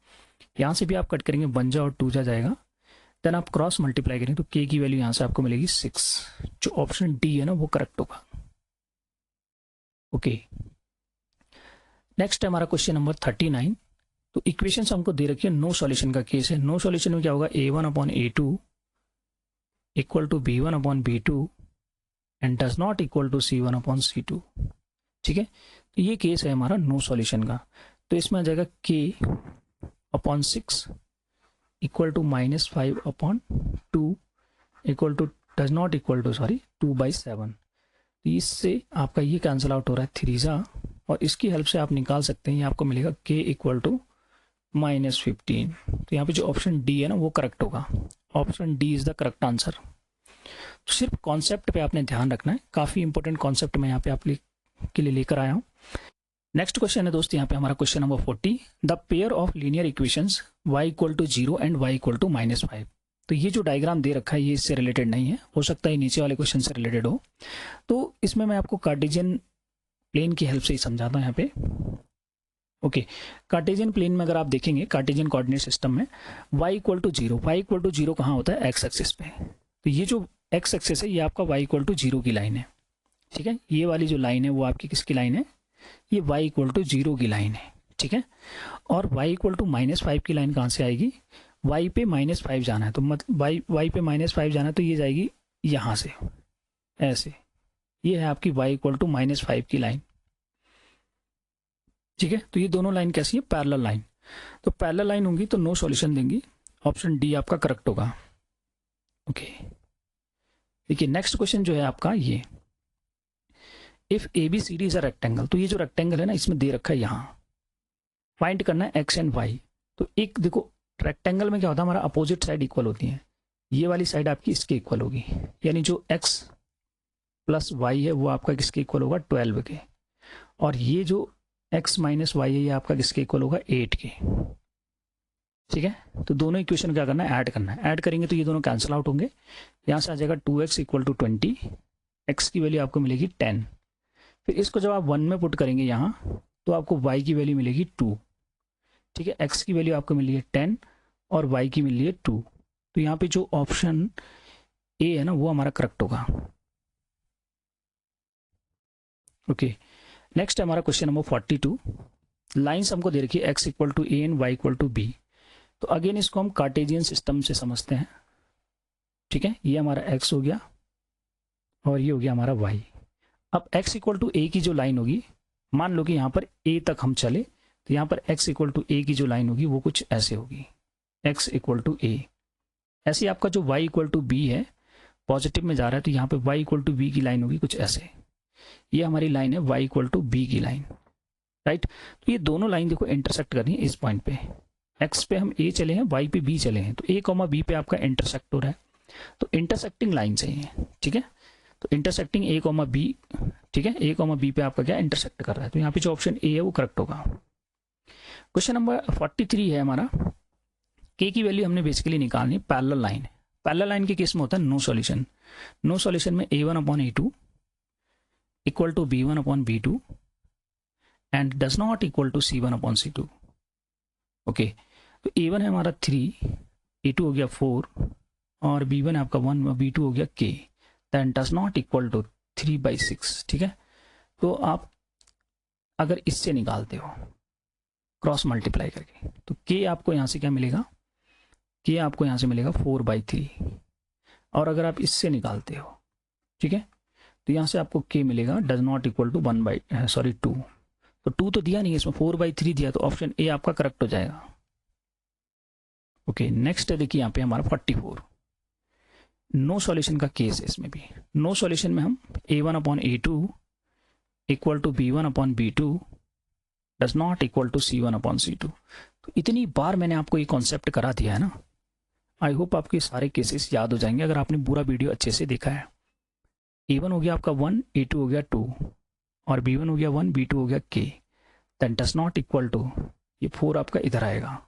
यहाँ से भी आप कट करेंगे 1 जा और 2 जा जाएगा, देन आप क्रॉस मल्टीप्लाई करें तो k की वैल्यू यहाँ से आपको मिलेगी 6, जो ऑप्शन डी है ना वो करेक्ट होगा। ओके, नेक्स्ट है हमारा क्वेश्चन नंबर 39। तो इक्वेशन हमको दे रखी है, नो सॉल्यूशन का केस है। नो सॉल्यूशन में क्या होगा, a1/a2 equal to b1/b2 and does not equal to c1/c2। ठीक है, तो ये केस है हमारा नो सॉल्यूशन का। तो इसमें आ जाएगा k/6 equal to -5/2 equal to does not equal to 2/7। तो इससे आपका ये कैंसिल आउट हो रहा है 3 और इसकी हेल्प से आप निकाल सकते हैं, ये आपको मिलेगा k इक्वल टू -15। तो यहाँ पे जो ऑप्शन डी है ना वो करेक्ट होगा। Option D is the correct answer. तो सिर्फ कॉन्सेप्ट पे आपने ध्यान रखना है, काफ़ी इंपॉर्टेंट कॉन्सेप्ट मैं यहाँ पे आप के लिए लेकर आया हूँ। नेक्स्ट क्वेश्चन है दोस्तों यहाँ पे हमारा question number 40। The pair of linear equations y equal to 0 and y equal to -5। तो ये जो डायग्राम दे रखा है ये इससे रिलेटेड नहीं है, हो सकता है नीचे वाले क्वेश्चन से रिलेटेड हो। तो इसमें मैं आपको कार्टेशियन प्लेन की हेल्प से ही समझाता हूँ यहाँ पे। ओके, कार्टेशियन प्लेन में अगर आप देखेंगे कार्टेशियन कोऑर्डिनेट सिस्टम में y equal to 0, y equal to 0 कहाँ होता है, x एक्सिस पे। तो ये जो x एक्सिस है ये आपका y इक्वल टू 0 की लाइन है। ठीक है, ये वाली जो लाइन है वो आपकी किसकी लाइन है, ये y इक्वल टू 0 की लाइन है। ठीक है, और y इक्वल टू -5 की लाइन कहाँ से आएगी, y पे -5 जाना है तो मतलब y पे -5 जाना है तो ये जाएगी यहाँ से ऐसे, ये है आपकी y इक्वल टू -5 की लाइन। ठीक है, तो ये दोनों लाइन कैसी है, पैरेलल लाइन। तो पैरेलल लाइन होंगी तो नो सॉल्यूशन देंगी, ऑप्शन डी आपका करेक्ट होगा। ओके, देखिए नेक्स्ट क्वेश्चन जो है आपका ये, if ABCD is a rectangle. तो ये जो रेक्टेंगल है ना इसमें दे रखा है यहाँ फाइंड करना है x एंड y। तो एक देखो रेक्टेंगल में क्या होता है, हमारा अपोजिट साइड इक्वल होती है, ये वाली साइड आपकी इसके इक्वल होगी, यानी जो x प्लस y है वो आपका किसके इक्वल होगा, 12 के, और ये जो x माइनस वाई है ये आपका किसके इक्वल होगा, 8 के। ठीक है, तो दोनों इक्वेशन क्या करना है, ऐड करना है। ऐड करेंगे तो ये दोनों कैंसिल आउट होंगे, यहाँ से आ जाएगा 2x इक्वल टू 20, x की वैल्यू आपको मिलेगी 10। फिर इसको जब आप 1 में पुट करेंगे यहाँ तो आपको y की वैल्यू मिलेगी 2। ठीक है, x की वैल्यू आपको मिली है 10 और y की मिली है 2। तो यहाँ पे जो ऑप्शन ए है ना वो हमारा करेक्ट होगा। ओके, नेक्स्ट है हमारा क्वेश्चन नंबर 42। लाइन्स हमको दे रखी है x equal to A and y equal to B. तो अगेन इसको हम कार्टेशियन सिस्टम से समझते हैं। ठीक है, ये हमारा x हो गया और ये हो गया हमारा y। अब x इक्वल टू ए की जो लाइन होगी, मान लो कि यहाँ पर a तक हम चले तो यहाँ पर x इक्वल टू ए की जो लाइन होगी वो कुछ ऐसे होगी, x इक्वल टू ए। ऐसे आपका जो y इक्वल टू बी है पॉजिटिव में जा रहा है तो यहाँ पे y इक्वल टू बी की लाइन होगी कुछ ऐसे, ये हमारी लाइन है y इक्वल टू बी की लाइन। राइट, तो ये दोनों लाइन देखो इंटरसेक्ट करनी है इस पॉइंट पे, x पे हम a चले हैं, y पे b चले हैं, तो a कॉमा b पे आपका इंटरसेक्ट हो रहा है, तो इंटरसेक्टिंग लाइन चाहिए। ठीक है, तो इंटरसेक्टिंग a कॉमा b, ठीक है, a कॉमा b पे आपका क्या इंटरसेक्ट कर रहा है, तो यहाँ पे जो ऑप्शन ए है वो करेक्ट होगा। क्वेश्चन नंबर 43 है हमारा, k की वैल्यू हमने बेसिकली निकालनी है, पैरेलल लाइन। पैरेलल लाइन के केस में होता है नो सॉल्यूशन। नो सॉल्यूशन में a1/a2 equal to b1/b2 and does not equal to c1/c2। Okay, तो a1 है हमारा 3, a2 हो गया 4 और b1 है आपका 1, b2 हो गया k, then does not equal to 3/6। ठीक है, तो आप अगर इससे निकालते हो क्रॉस मल्टीप्लाई करके तो k आपको यहाँ से क्या मिलेगा, k आपको यहाँ से मिलेगा 4/3, और अगर आप इससे निकालते हो, ठीक है, तो यहाँ से आपको k मिलेगा डज नॉट इक्वल टू 2। तो 2 तो दिया नहीं है इसमें, 4/3 दिया, तो ऑप्शन ए आपका करेक्ट हो जाएगा। ओके, नेक्स्ट है देखिए यहाँ पे हमारा 44, नो सॉल्यूशन का केस है। इसमें भी नो सॉल्यूशन में हम a1/a2 equal to b1/b2 does not equal to c1/c2। तो इतनी बार मैंने आपको ये कॉन्सेप्ट करा दिया है ना, आई होप आपको ये सारे केसेस याद हो जाएंगे अगर आपने पूरा वीडियो अच्छे से देखा है। a1 हो गया आपका 1, a2 हो गया 2 और b1 हो गया 1, b2 हो गया k, then does not equal to, ये 4 आपका इधर आएगा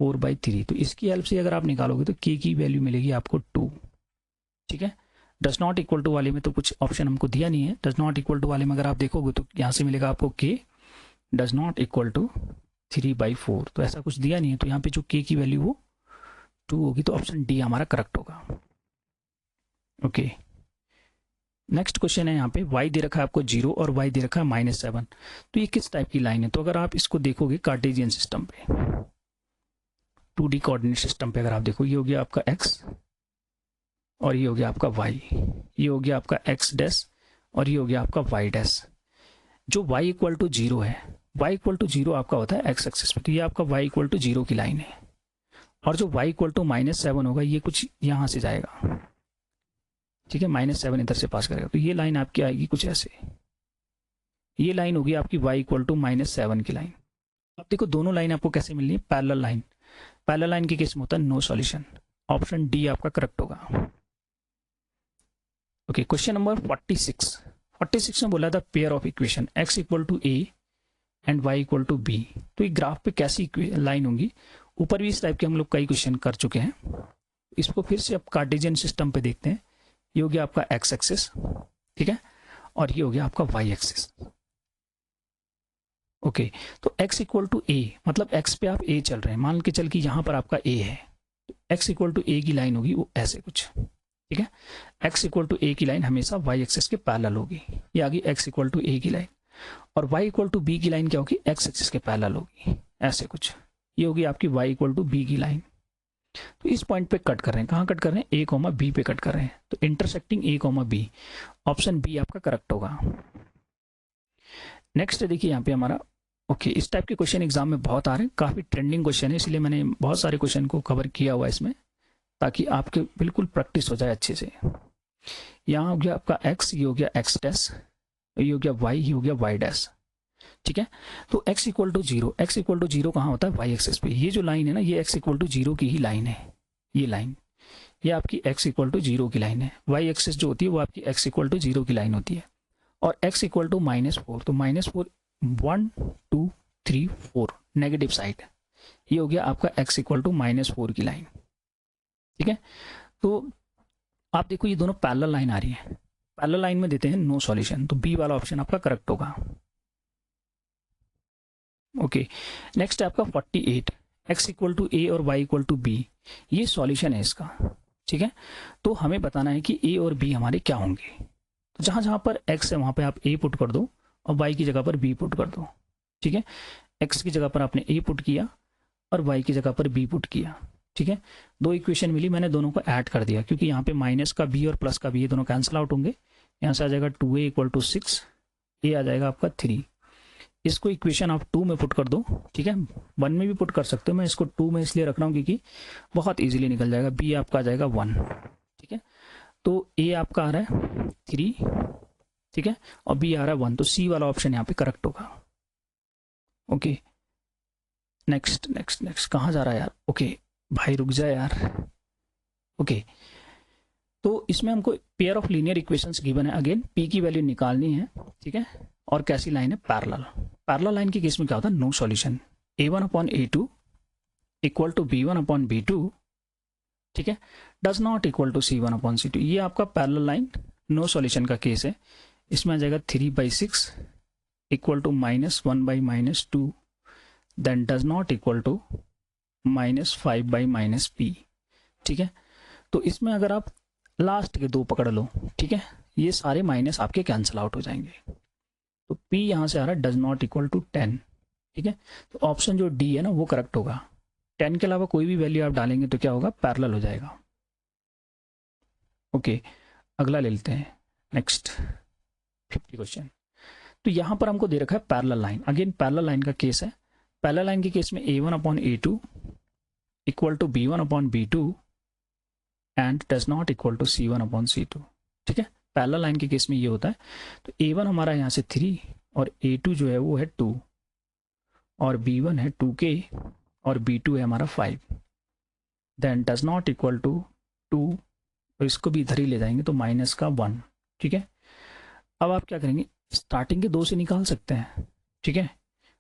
4/3। तो इसकी हेल्प से अगर आप निकालोगे तो k की वैल्यू मिलेगी आपको 2। ठीक है, डज नॉट इक्वल टू वाले में तो कुछ ऑप्शन हमको दिया नहीं है, डज नॉट इक्वल टू वाले में अगर आप देखोगे तो यहाँ से मिलेगा आपको k does not equal to 3/4, तो ऐसा कुछ दिया नहीं है, तो यहाँ पे जो k की वैल्यू वो 2 होगी, तो ऑप्शन डी हमारा करेक्ट होगा। ओके, नेक्स्ट क्वेश्चन है यहाँ पे y दे रखा है आपको 0 और y दे रखा है -7। तो ये किस टाइप की लाइन है? तो अगर आप इसको देखोगे कार्टेशियन सिस्टम पे, 2D कोऑर्डिनेट सिस्टम पे अगर आप देखो, ये हो गया आपका x और ये हो गया आपका y, ये हो गया आपका x डैश और ये हो गया आपका y डैश। जो y इक्वल टू 0 है, y इक्वल टू 0 आपका होता है x एक्सिस पे, तो ये आपका y इक्वल टू 0 की लाइन है। और जो y इक्वल टू -7 होगा, ये कुछ यहाँ से जाएगा, ठीक है, -7 इधर से पास करेगा, तो ये लाइन आपकी आएगी कुछ ऐसे। ये लाइन होगी आपकी y इक्वल टू -7 की लाइन। अब देखो दोनों लाइन आपको कैसे मिलनी है? Parallel line. पैरेलल लाइन के केस में होता है नो सॉल्यूशन। ऑप्शन डी आपका करेक्ट होगा। ओके, क्वेश्चन नंबर 46 में बोला था pair of equation x equal to a and y equal to b। तो ये ग्राफ पे कैसी लाइन होंगी? ऊपर भी इस टाइप के हम लोग कई क्वेश्चन कर चुके हैं, इसको फिर से अब कार्टेशियन सिस्टम पे देखते हैं। ये हो गया आपका x एक्सिस, ठीक है, और ये हो गया आपका y एक्सिस। ओके, तो x इक्वल टू a, मतलब x पे आप a चल रहे हैं, मान के चल कि यहाँ पर आपका a है, तो x इक्वल टू a की लाइन होगी वो ऐसे कुछ, ठीक है। x इक्वल टू a की लाइन हमेशा y एक्सिस के पैरेलल होगी, ये आ गई x इक्वल टू a की लाइन। और y इक्वल टू b की लाइन क्या होगी? x एक्सिस के पैरेलल होगी, ऐसे कुछ। ये होगी आपकी y इक्वल टू b की लाइन। तो इस पॉइंट पे कट कर रहे हैं, कहाँ कट कर रहे हैं? a कॉमा b पे कट कर रहे हैं, तो intersecting a comma b, option B आपका करेक्ट होगा। नेक्स्ट देखिए यहाँ पे हमारा, ओके, इस टाइप के क्वेश्चन एग्जाम में बहुत आ रहे हैं, काफी ट्रेंडिंग क्वेश्चन है, इसलिए मैंने बहुत सारे क्वेश्चन को कवर किया हुआ है इसमें, ताकि आपके बिल्कुल प्रैक्टिस हो जाए अच्छे से। यहाँ हो गया आपका x, ये हो गया x डैश, ये हो गया y, ये हो गया y डैश, ठीक है। तो x equal to 0, x equal to 0 कहाँ होता है? y एक्सिस पे। ये जो लाइन है ना, ये x इक्वल टू 0 की ही लाइन है, ये लाइन, ये आपकी x इक्वल टू 0 की लाइन है। y एक्सिस जो होती है वो आपकी x इक्वल टू 0 की लाइन होती है। और x इक्वल टू -4, तो -4 1 2 3 4 नेगेटिव साइड, ये हो गया आपका x इक्वल टू -4 की लाइन, ठीक है। तो आप देखो ये दोनों पैरेलल लाइन आ रही है, पैरेलल लाइन में देते हैं नो सॉल्यूशन, तो बी वाला ऑप्शन आपका करेक्ट होगा। ओके, नेक्स्ट है आपका 48, x इक्वल टू a और y इक्वल टू b, ये सॉल्यूशन है इसका, ठीक है। तो हमें बताना है कि a और b हमारे क्या होंगे। तो जहां जहां पर x है वहां पे आप a पुट कर दो और y की जगह पर b पुट कर दो, ठीक है। x की जगह पर आपने a पुट किया और y की जगह पर b पुट किया, ठीक है। दो इक्वेशन मिली, मैंने दोनों को ऐड कर दिया, क्योंकि यहाँ पे माइनस का b और प्लस का b, ये दोनों कैंसिल आउट होंगे। यहाँ से आ जाएगा 2a इक्वल टू 6, a आ जाएगा आपका 3। इसको इक्वेशन आप 2 में पुट कर दो, ठीक है, 1 में भी पुट कर सकते हो, मैं इसको 2 में इसलिए रख रहा हूँ क्योंकि बहुत इजीली निकल जाएगा। b आपका आ जाएगा 1, ठीक है, तो a आपका आ रहा है 3, ठीक है, और b आ रहा है 1, तो c वाला ऑप्शन यहाँ पे करेक्ट होगा। ओके, नेक्स्ट नेक्स्ट नेक्स्ट, कहाँ जा रहा है यार? ओके भाई रुक जा यार। ओके, तो इसमें हमको pair of linear equations given है, अगेन p की वैल्यू निकालनी है, ठीक है, और कैसी लाइन है? पैरेलल। पैरेलल लाइन के केस में क्या होता है? No solution. a1 upon a2 equal to b1 upon b2, ठीक है, does not equal to c1 upon c2। ये आपका पैरेलल लाइन नो सॉल्यूशन का केस है। इसमें आ जाएगा 3/6 equal to -1/-2, then does not equal to -5/-p, ठीक है। तो इसमें अगर आप लास्ट के दो पकड़ लो, ठीक है, ये सारे माइनस आपके कैंसिल आउट हो जाएंगे, तो p यहाँ से आ रहा है डज नॉट इक्वल टू 10, ठीक है। तो ऑप्शन जो डी है ना वो करेक्ट होगा। 10 के अलावा कोई भी वैल्यू आप डालेंगे तो क्या होगा? पैरेलल हो जाएगा। ओके, अगला ले लेते हैं, नेक्स्ट 50 क्वेश्चन। तो यहाँ पर हमको दे रखा है पैरेलल लाइन, अगेन पैरेलल लाइन का केस है। पैरेलल लाइन के केस में a1 upon a2 equal to b1 upon b2 and does not equal to c1 upon c2, ठीक है। पैरेलल लाइन के केस में ये होता है। तो a1 हमारा यहाँ से 3 और a2 जो है वो है 2 और b1 है 2k और b2 है हमारा 5, then does not equal to 2, और इसको भी इधर ही ले जाएंगे तो माइनस का 1, ठीक है। अब आप क्या करेंगे? स्टार्टिंग के 2 से निकाल सकते हैं, ठीक है,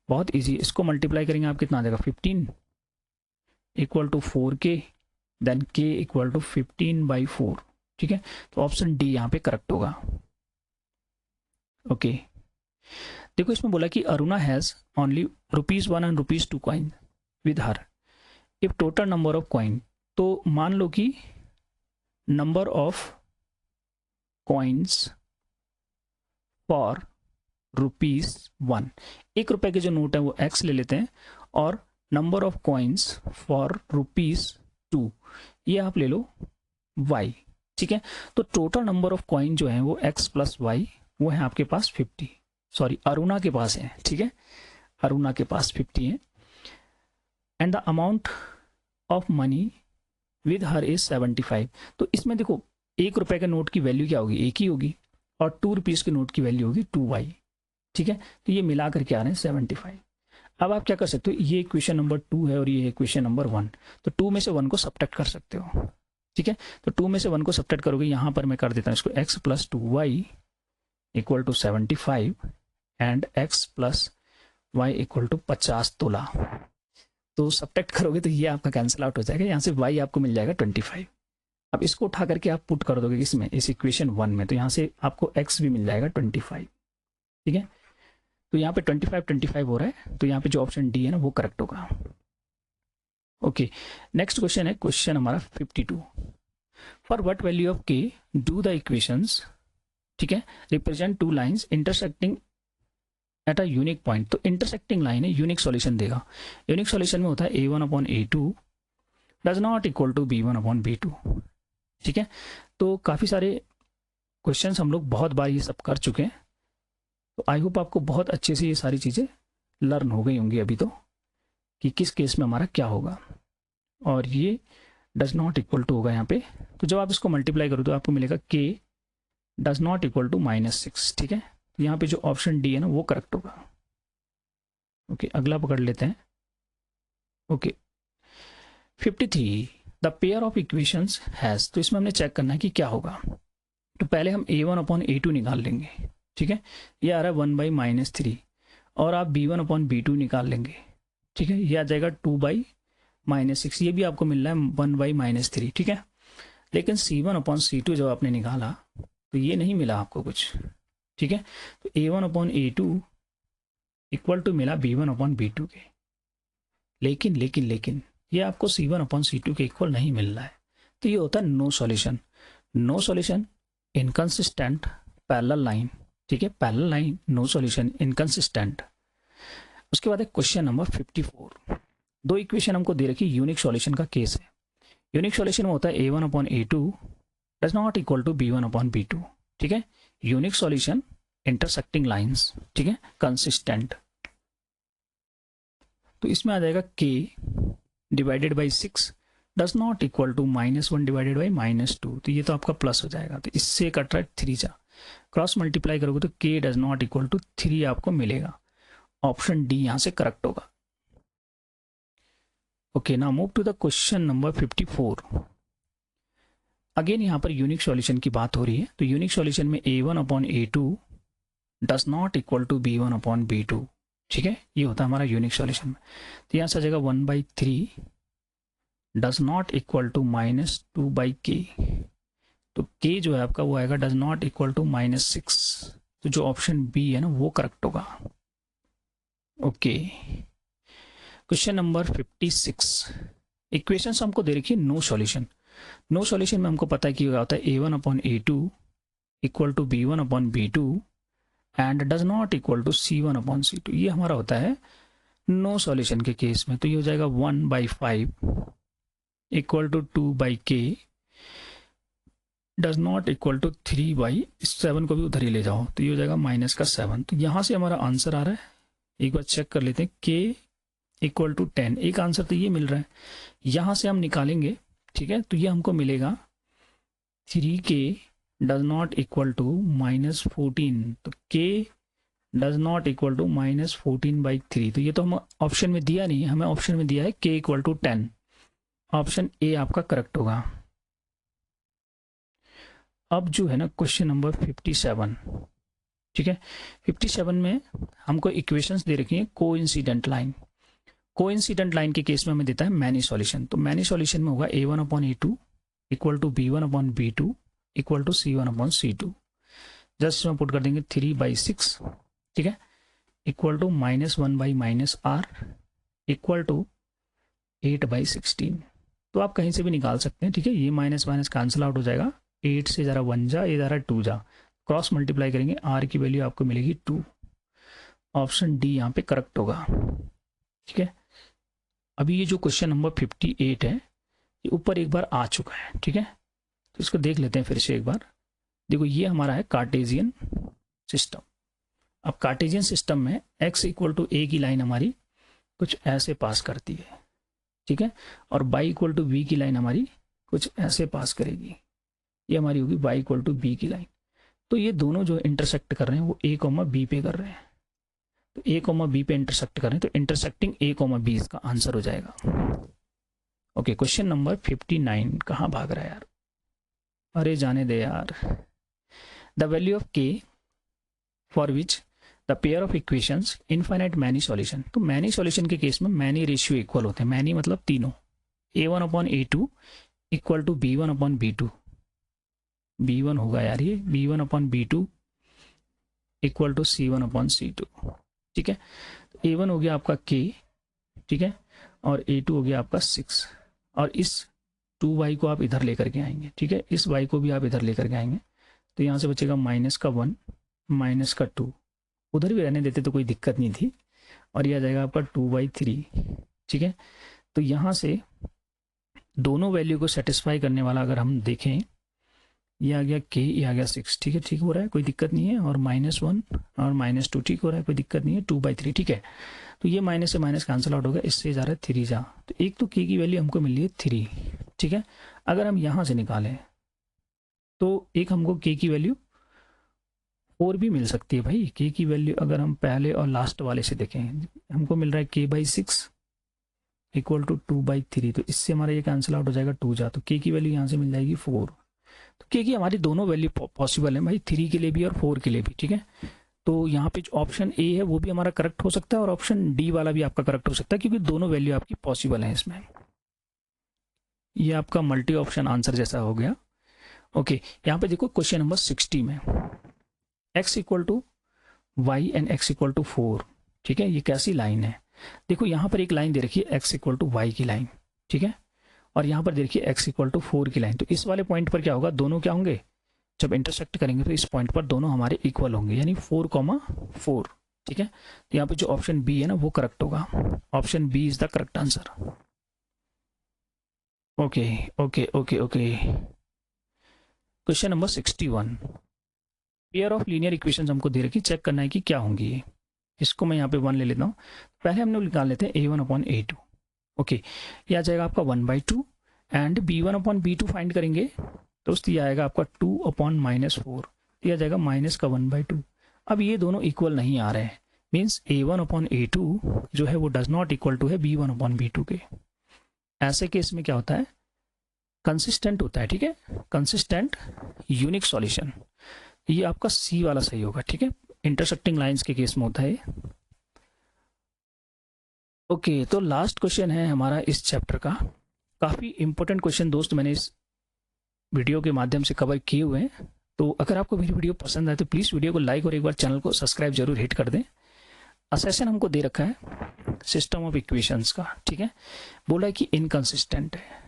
बहुत इजी। इसको मल्टीप्लाई करेंगे आप कितना आ जाएगा? 15 equal to 4k, then k equal to 15/4, ठीक है। तो ऑप्शन डी यहाँ पे करेक्ट होगा। ओके, देखो इसमें बोला कि Aruna has only ₹1 and ₹2 coin with her, if total number of coin तो मान लो कि नंबर ऑफ कॉइन्स फॉर ₹1, 1 रुपए के जो नोट है वो x ले लेते हैं, और नंबर ऑफ कॉइन्स फॉर ₹2 ये आप ले लो y। ठीक है, तो टोटल नंबर ऑफ कॉइन जो है वो x प्लस y वो है आपके पास 50, सॉरी अरुणा के पास है। ठीक है, अरुणा के पास 50 है। And the amount of money with her is 75। तो इसमें देखो 1 रुपए के नोट की वैल्यू क्या होगी, 1 ही होगी, और 2 रुपीज के नोट की वैल्यू होगी 2y। ठीक है, तो ये मिला करके आ रहे हैं 75। अब आप क्या कर सकते हो, ये इक्वेशन नंबर 2 है और ये इक्वेशन नंबर 1, तो 2 में से 1 को सब्ट्रैक्ट कर सकते हो। ठीक है, तो 2 में से 1 को सब्ट्रैक्ट करोगे, यहाँ पर मैं कर देता हूँ इसको, x plus 2y equal to 75 and x plus y equal to 50 तोला। तो सब्ट्रैक्ट करोगे तो ये आपका कैंसिल आउट हो जाएगा, यहाँ से y आपको मिल जाएगा 25। अब इसको उठा करके आप पुट कर दोगे इसमें, इस इक्वेशन 1 में, तो यहाँ से आपको x भी मिल जाएगा 25। ठीक है, तो यहाँ पे 25 हो रहा है, तो यहाँ पे जो ऑप्शन डी है ना वो करेक्ट होगा। ओके, नेक्स्ट क्वेश्चन है क्वेश्चन हमारा 52। For what value of k do the equations, ठीक है, represent two lines intersecting at a unique point. तो इंटरसेक्टिंग लाइन है, यूनिक सॉल्यूशन देगा। यूनिक सॉल्यूशन में होता है a1/a2 does not equal to b1/b2। ठीक है, तो काफी सारे क्वेश्चंस हम लोग बहुत बार ये सब कर चुके हैं, तो आई होप आपको बहुत अच्छे से ये सारी चीजें लर्न हो गई होंगी अभी तो, कि किस केस में हमारा क्या होगा। और ये डज नॉट इक्वल टू होगा यहाँ पे, तो जब आप इसको मल्टीप्लाई करो तो आपको मिलेगा k does not equal to -6। ठीक है, तो यहाँ पे जो ऑप्शन डी है ना वो करेक्ट होगा। ओके, अगला पकड़ लेते हैं। Okay, 53 the pair of equations has, तो इसमें हमने चेक करना है कि क्या होगा। तो पहले हम a1/a2 निकाल लेंगे। ठीक है, ये आ रहा है 1/-3, और आप b1/b2 निकाल लेंगे। ठीक है, ये आ जाएगा 2/-6, ये भी आपको मिल रहा है 1/-3। ठीक है, लेकिन c1/c2 जब आपने निकाला तो ये नहीं मिला आपको कुछ। ठीक है, तो a1/a2 इक्वल टू मिला b1/b2 के, लेकिन लेकिन लेकिन ये आपको c1/c2 के इक्वल नहीं मिल रहा है, तो ये होता है no solution. No solution, inconsistent, parallel line. ठीक है, parallel line, no solution, inconsistent. उसके बाद है क्वेश्चन नंबर 54। दो इक्वेशन हमको दे रखी, यूनिक सॉल्यूशन का केस है। यूनिक सॉल्यूशन में होता है a1/a2 does not equal to b1/b2। ठीक है, यूनिक सॉल्यूशन, इंटरसेक्टिंग लाइंस। ठीक है, कंसिस्टेंट। तो इसमें आ जाएगा k divided by 6 does not equal to -1 divided by -2, तो ये तो आपका प्लस हो जाएगा, तो इससे कट रहा है 3 जा, क्रॉस मल्टीप्लाई करोगे तो k does not equal to 3 आपको मिलेगा। ऑप्शन डी यहां से करेक्ट होगा। Okay, now move to the question number 54। Again यहाँ पर यूनिक सॉल्यूशन की बात हो रही है, तो यूनिक सॉल्यूशन में a1/a2 does not equal to b1/b2। ठीक है, ये होता है हमारा यूनिक सॉल्यूशन में, तो यहाँ से आ जाएगा 1/3 does not equal to -2/k, तो k जो है आपका वो आएगा डज नॉट इक्वल टू -6, तो जो ऑप्शन बी है ना वो करेक्ट होगा। Okay, question number 56। इक्वेशंस हमको दे रखी है नो सॉल्यूशन। नो सॉल्यूशन में हमको पता है कि होता है a1/a2 equal to b1/b2 and does not equal to c1/c2। ये हमारा होता है नो सॉल्यूशन के केस में, तो ये हो जाएगा 1/5 equal to 2/k does not equal to 3/7 को भी उधर ही ले जाओ, तो ये हो जाएगा -7। तो यहाँ से हमारा आंसर आ रहा है, एक बार चेक कर लेते हैं, k इक्वल टू 10। एक आंसर तो ये मिल रहा है, यहाँ से हम निकालेंगे। ठीक है, तो ये हमको मिलेगा 3k does not equal to -14, तो k does not equal to -14/3, तो ये तो हम ऑप्शन में दिया नहीं है, हमें ऑप्शन में दिया है k equal to 10। Option A आपका करेक्ट होगा। अब जो है ना क्वेश्चन नंबर 57। ठीक है, 57 में हमको इक्वेशंस दे रखी है कोइंसिडेंट लाइन। कोइंसिडेंट लाइन के केस में हमें देता है मैनी सॉल्यूशन, तो मैनी सॉल्यूशन में होगा a1/a2 equal to b1/b2 equal to c1/c2। Just इसमें पुट कर देंगे 3/6। ठीक है, equal to -1/-r equal to 8/16। तो आप कहीं से भी निकाल सकते हैं, ठीक है। ये माइनस माइनस कैंसिल आउट हो जाएगा, 8 से ज़रा 1 जा, ये ज़रा 2 जा, क्रॉस मल्टीप्लाई करेंगे, आर की वैल्यू आपको मिलेगी 2। ऑप्शन डी यहाँ पे करेक्ट होगा, ठीक है। अभी ये जो क्वेश्चन नंबर 58 है ये ऊपर एक बार आ चुका है, ठीक है। तो इसको देख लेते हैं फिर से एक बार। देखो ये हमारा है कार्टेशियन सिस्टम। अब कार्टेशियन सिस्टम में x इक्वल टू ए की लाइन हमारी कुछ ऐसे पास करती है, ठीक है, और y इक्वल टू बी की लाइन हमारी कुछ ऐसे पास करेगी, ये हमारी होगी y इक्वल टू बी की लाइन। तो ये दोनों जो इंटरसेक्ट कर रहे हैं वो a कॉमा बी पे कर रहे हैं, तो a कॉमा बी पे इंटरसेक्ट कर रहे हैं, तो इंटरसेक्टिंग a कॉमा बी इसका आंसर हो जाएगा। ओके, क्वेश्चन नंबर 59, कहाँ भाग रहा है यार, अरे जाने दे यार। The value of k for which the pair of equations infinite many solution. तो मैनी सॉल्यूशन के केस में मैनी रेशियो इक्वल होते हैं, मैनी मतलब तीनों, a1 upon a2 equal to b1 upon b2, b1 होगा यार ये, b1 upon b2 equal to c1 upon c2, ठीक है। तो a1 हो गया आपका k, ठीक है, और a2 हो गया आपका 6, और इस 2y को आप इधर लेकर के आएंगे, ठीक है, इस y को भी आप इधर लेकर के आएंगे, तो यहाँ से बचेगा माइनस का 1 माइनस का 2, उधर भी रहने देते तो कोई दिक्कत नहीं थी, और यह आ जाएगा आपका 2/3, ठीक है। तो यहाँ से दोनों वैल्यू को सेटिस्फाई करने वाला अगर हम देखें, ये आ गया k, ये आ गया 6, ठीक है, ठीक हो रहा है, कोई दिक्कत नहीं है, और -1 और -2 ठीक हो रहा है, कोई दिक्कत नहीं है, 2/3, ठीक है। तो ये माइनस से माइनस कैंसिल आउट होगा, इससे जा रहा है 3 जा, तो एक तो k की वैल्यू हमको मिल रही है 3, ठीक है। अगर हम यहाँ से निकालें तो एक हमको k की वैल्यू 4 भी मिल सकती है भाई। k की वैल्यू अगर हम पहले और लास्ट वाले से देखें, हमको मिल रहा है k/6 इक्वल टू 2/3, तो इससे हमारा ये कैंसिल आउट हो जाएगा 2 जा, तो k की वैल्यू यहाँ से मिल जाएगी 4। तो k की हमारी दोनों वैल्यू पॉसिबल है भाई, 3 के लिए भी और 4 के लिए भी, ठीक है। तो यहाँ पे जो ऑप्शन ए है वो भी हमारा करेक्ट हो सकता है, और ऑप्शन डी वाला भी आपका करेक्ट हो सकता है, क्योंकि दोनों वैल्यू आपकी पॉसिबल है इसमें। ये आपका मल्टी ऑप्शन आंसर जैसा हो गया। ओके, यहाँ पे देखो क्वेश्चन नंबर 60 में x equal to y and x equal to 4, ठीक है, ये कैसी लाइन है। देखो यहाँ पर एक लाइन दे रखी है x इक्वल टू वाई की लाइन, ठीक है, और यहाँ पर दे रखी है x इक्वल टू 4 की लाइन। तो इस वाले पॉइंट पर क्या होगा, दोनों क्या होंगे, जब इंटरसेक्ट करेंगे तो इस पॉइंट पर दोनों हमारे इक्वल होंगे, यानी 4,4, ठीक है। तो यहाँ पे जो ऑप्शन बी है ना वो करेक्ट होगा, option B is the correct answer. Okay okay okay okay, question number 61, pair of linear equations हमको दे रखी, चेक करना है कि क्या होंगी ये। इसको मैं यहाँ पे 1 ले लेता हूँ, पहले हम लोग निकाल लेते हैं a1 अपॉन a2। ओके, ये आ जाएगा आपका 1/2, and b1 upon b2 find करेंगे तो ये आएगा आपका 2 अपॉन -4, ये आ जाएगा माइनस का 1/2। अब ये दोनों इक्वल नहीं आ रहे हैं, मीन्स a1 अपॉन a2 जो है वो डज नॉट इक्वल टू है b1 अपॉन b2 के। ऐसे केस में क्या होता है, कंसिस्टेंट होता है, ठीक है, कंसिस्टेंट यूनिक सॉल्यूशन, ये आपका सी वाला सही होगा, ठीक है, इंटरसेक्टिंग लाइंस के केस में होता है। ओके, तो लास्ट क्वेश्चन है हमारा इस चैप्टर का, काफ़ी इंपॉर्टेंट क्वेश्चन दोस्त मैंने इस वीडियो के माध्यम से कवर किए हुए हैं। तो अगर आपको मेरी वीडियो पसंद आए तो प्लीज़ वीडियो को लाइक और एक बार चैनल को सब्सक्राइब जरूर हिट कर दें। असेशन हमको दे रखा है सिस्टम ऑफ इक्वेशंस का, ठीक है, बोला है कि इनकंसिस्टेंट है।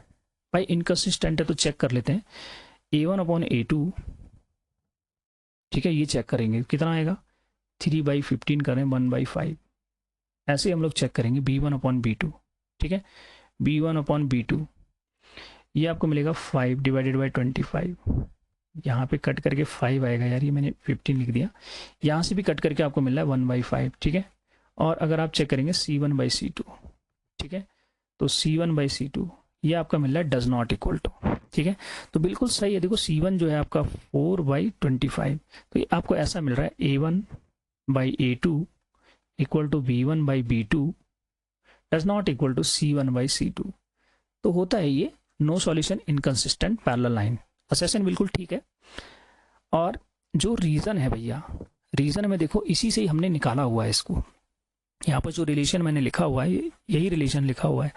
भाई इनकंसिस्टेंट है तो चेक कर लेते हैं, a1 अपॉन a2, ठीक है, ये चेक करेंगे कितना आएगा, 3/15 करें 1/5, ऐसे हम लोग चेक करेंगे b1 अपॉन b2, ठीक है, b1 अपॉन b2 ये आपको मिलेगा 5 डिवाइडेड बाई 25, यहाँ पे कट करके 5 आएगा यार, ये मैंने 15 लिख दिया, यहाँ से भी कट करके आपको मिल रहा है 1/5, ठीक है। और अगर आप चेक करेंगे c1/c2, ठीक है, तो c1/c2 ये आपका मिल रहा है डज नॉट इक्वल टू, ठीक है, तो बिल्कुल सही है। देखो c1 जो है आपका 4/25, तो ये आपको ऐसा मिल रहा है a1/a2 equal to b1/b2 does not equal to c1/c2। तो होता है ये no solution inconsistent parallel line. Assertion बिल्कुल ठीक है, और जो रीजन है भैया, रीजन में देखो इसी से ही हमने निकाला हुआ है इसको, यहाँ पर जो रिलेशन मैंने लिखा हुआ है यही रिलेशन लिखा हुआ है,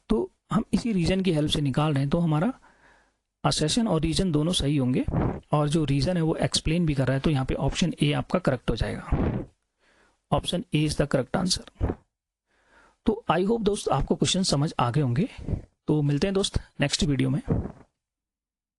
तो हम इसी रीजन की हेल्प से निकाल रहे हैं, तो हमारा असेशन और रीजन दोनों सही होंगे, और जो रीजन है वो एक्सप्लेन भी कर रहा है, तो यहाँ पे ऑप्शन ए आपका करेक्ट हो जाएगा, option A is the correct answer. तो आई होप दोस्त आपको क्वेश्चन समझ आ गए होंगे। तो मिलते हैं दोस्त नेक्स्ट वीडियो में।